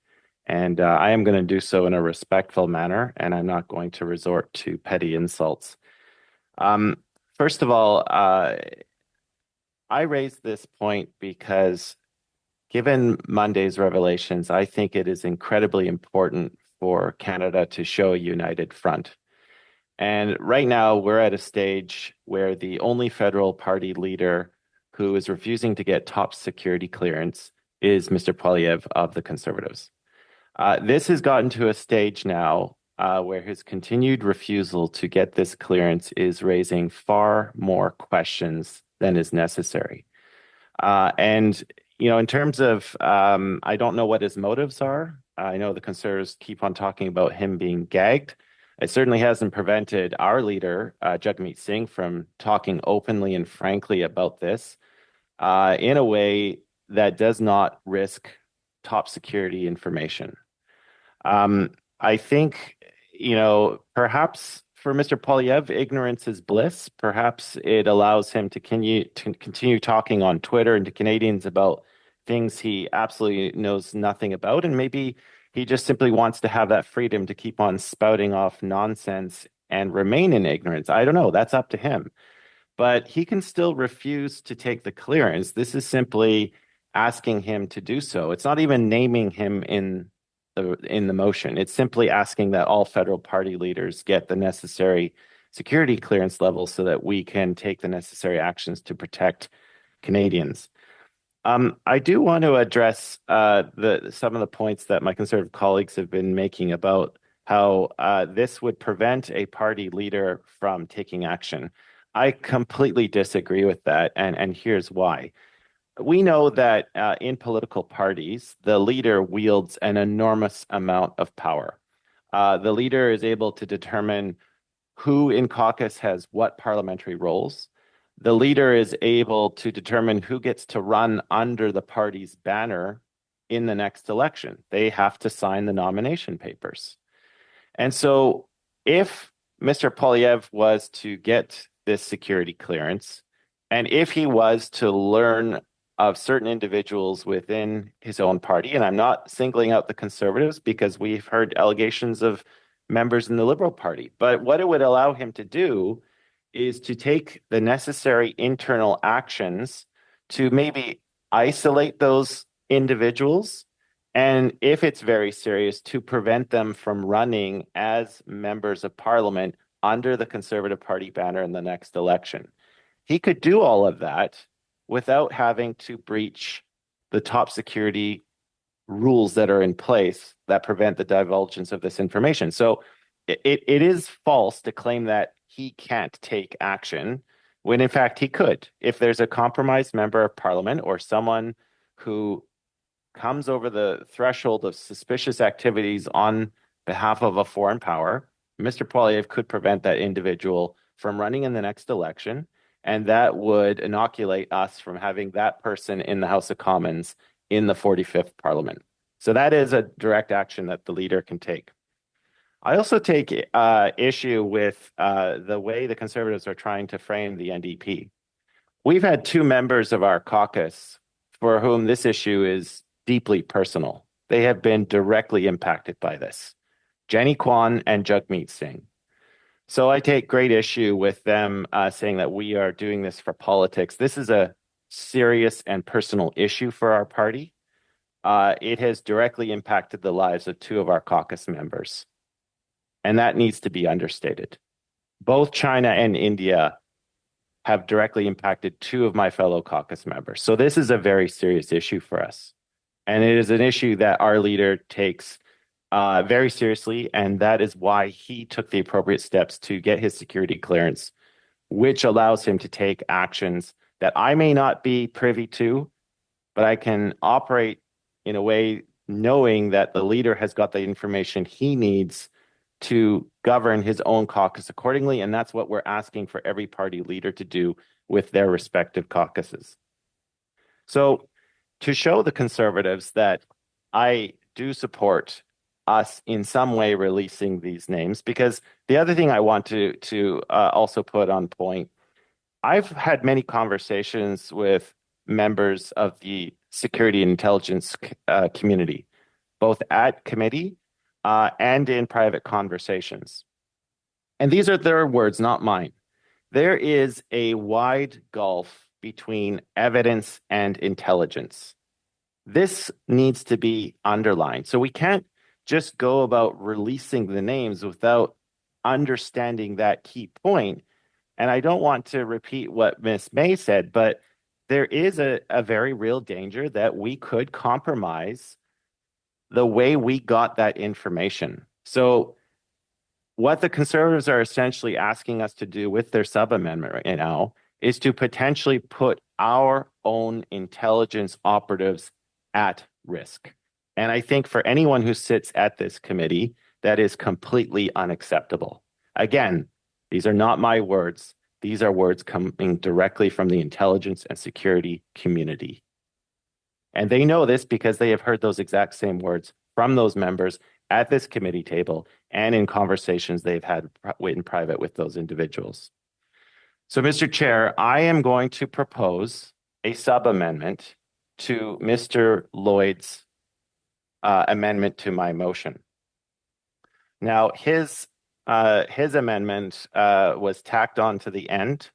And I am going to do so in a respectful manner, and I'm not going to resort to petty insults. First of all, I raised this point because given Monday's revelations, I think it is incredibly important for Canada to show a united front. And right now, we're at a stage where the only federal party leader who is refusing to get top security clearance is Mr. Poilievre of the Conservatives. This has gotten to a stage now where his continued refusal to get this clearance is raising far more questions than is necessary. And, in terms of, I don't know what his motives are. I know the Conservatives keep on talking about him being gagged. It certainly hasn't prevented our leader, Jagmeet Singh, from talking openly and frankly about this in a way that does not risk top security information. I think, perhaps for Mr. Poilievre, ignorance is bliss. Perhaps it allows him to continue talking on Twitter and to Canadians about things he absolutely knows nothing about. And maybe he just simply wants to have that freedom to keep on spouting off nonsense and remain in ignorance. I don't know. That's up to him. But he can still refuse to take the clearance. This is simply asking him to do so. It's not even naming him in the motion. It's simply asking that all federal party leaders get the necessary security clearance levels so that we can take the necessary actions to protect Canadians. I do want to address some of the points that my Conservative colleagues have been making about how this would prevent a party leader from taking action. I completely disagree with that, and here's why. We know that in political parties, the leader wields an enormous amount of power. The leader is able to determine who in caucus has what parliamentary roles. The leader is able to determine who gets to run under the party's banner in the next election. They have to sign the nomination papers. And so if Mr. Poilievre was to get this security clearance, and if he was to learn of certain individuals within his own party, and I'm not singling out the Conservatives because we've heard allegations of members in the Liberal Party, but what it would allow him to do is to take the necessary internal actions to maybe isolate those individuals, and if it's very serious, to prevent them from running as members of Parliament under the Conservative Party banner in the next election. He could do all of that without having to breach the top security rules that are in place that prevent the divulgence of this information. So it is false to claim that he can't take action when in fact he could. If there's a compromised member of Parliament or someone who comes over the threshold of suspicious activities on behalf of a foreign power, Mr. Poilievre could prevent that individual from running in the next election, and that would inoculate us from having that person in the House of Commons in the 45th Parliament. So that is a direct action that the leader can take. I also take issue with the way the Conservatives are trying to frame the NDP. We've had two members of our caucus for whom this issue is deeply personal. They have been directly impacted by this. Jenny Kwan and Jagmeet Singh. So I take great issue with them saying that we are doing this for politics. This is a serious and personal issue for our party. It has directly impacted the lives of two of our caucus members. And that needs to be understated. Both China and India have directly impacted two of my fellow caucus members. So this is a very serious issue for us. And it is an issue that our leader takes very seriously, and that is why he took the appropriate steps to get his security clearance, which allows him to take actions that I may not be privy to, but I can operate in a way knowing that the leader has got the information he needs to govern his own caucus accordingly, and that's what we're asking for every party leader to do with their respective caucuses. So to show the Conservatives that I do support us in some way releasing these names, because the other thing I want to also put on point I've had many conversations with members of the security and intelligence community, both at committee and in private conversations. And these are their words, not mine. There is a wide gulf between evidence and intelligence. This needs to be underlined. So we can't just go about releasing the names without understanding that key point. And I don't want to repeat what Ms. May said, but there is a very real danger that we could compromise the way we got that information. So what the Conservatives are essentially asking us to do with their sub-amendment right now is to potentially put our own intelligence operatives at risk. And I think for anyone who sits at this committee, that is completely unacceptable. Again, these are not my words. These are words coming directly from the intelligence and security community. And they know this because they have heard those exact same words from those members at this committee table and in conversations they've had in private with those individuals. So, Mr. Chair, I am going to propose a sub-amendment to Mr. Lloyd's amendment to my motion. Now, his amendment was tacked on to the end,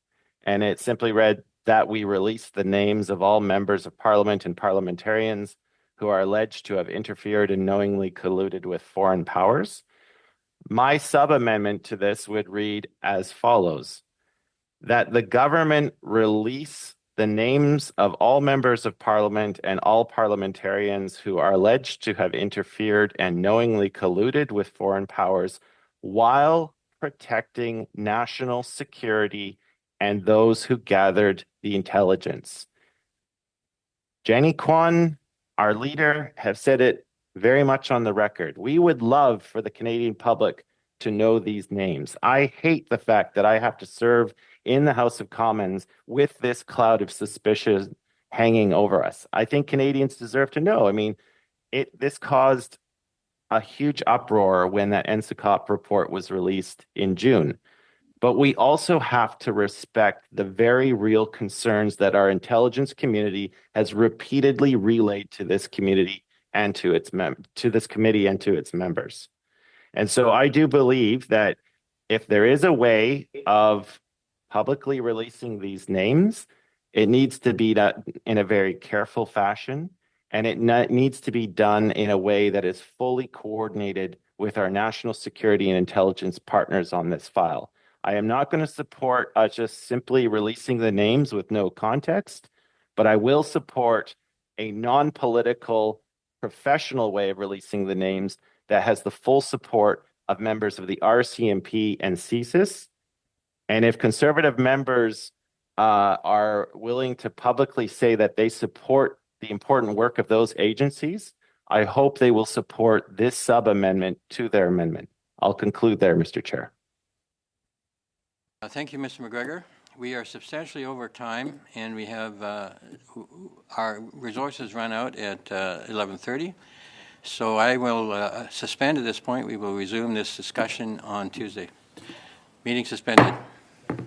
and it simply read that we release the names of all members of Parliament and parliamentarians who are alleged to have interfered and knowingly colluded with foreign powers. My sub-amendment to this would read as follows: that the government release the names of all members of Parliament and all parliamentarians who are alleged to have interfered and knowingly colluded with foreign powers while protecting national security and those who gathered the intelligence. Jenny Kwan, our leader, have said it very much on the record. We would love for the Canadian public to know these names. I hate the fact that I have to serve in the House of Commons with this cloud of suspicion hanging over us. I think Canadians deserve to know. I mean, this caused a huge uproar when that NSICOP report was released in June. But we also have to respect the very real concerns that our intelligence community has repeatedly relayed to this community and to this committee and to its members. And so I do believe that if there is a way of publicly releasing these names, it needs to be done in a very careful fashion, and it needs to be done in a way that is fully coordinated with our national security and intelligence partners on this file. I am not going to support just simply releasing the names with no context, but I will support a non-political, professional way of releasing the names that has the full support of members of the RCMP and CSIS. And if Conservative members are willing to publicly say that they support the important work of those agencies, I hope they will support this sub-amendment to their amendment. I'll conclude there, Mr. Chair.
Thank you, Mr. McGregor. We are substantially over time, and we have our resources run out at 11:30. So I will suspend at this point. We will resume this discussion on Tuesday. Meeting suspended.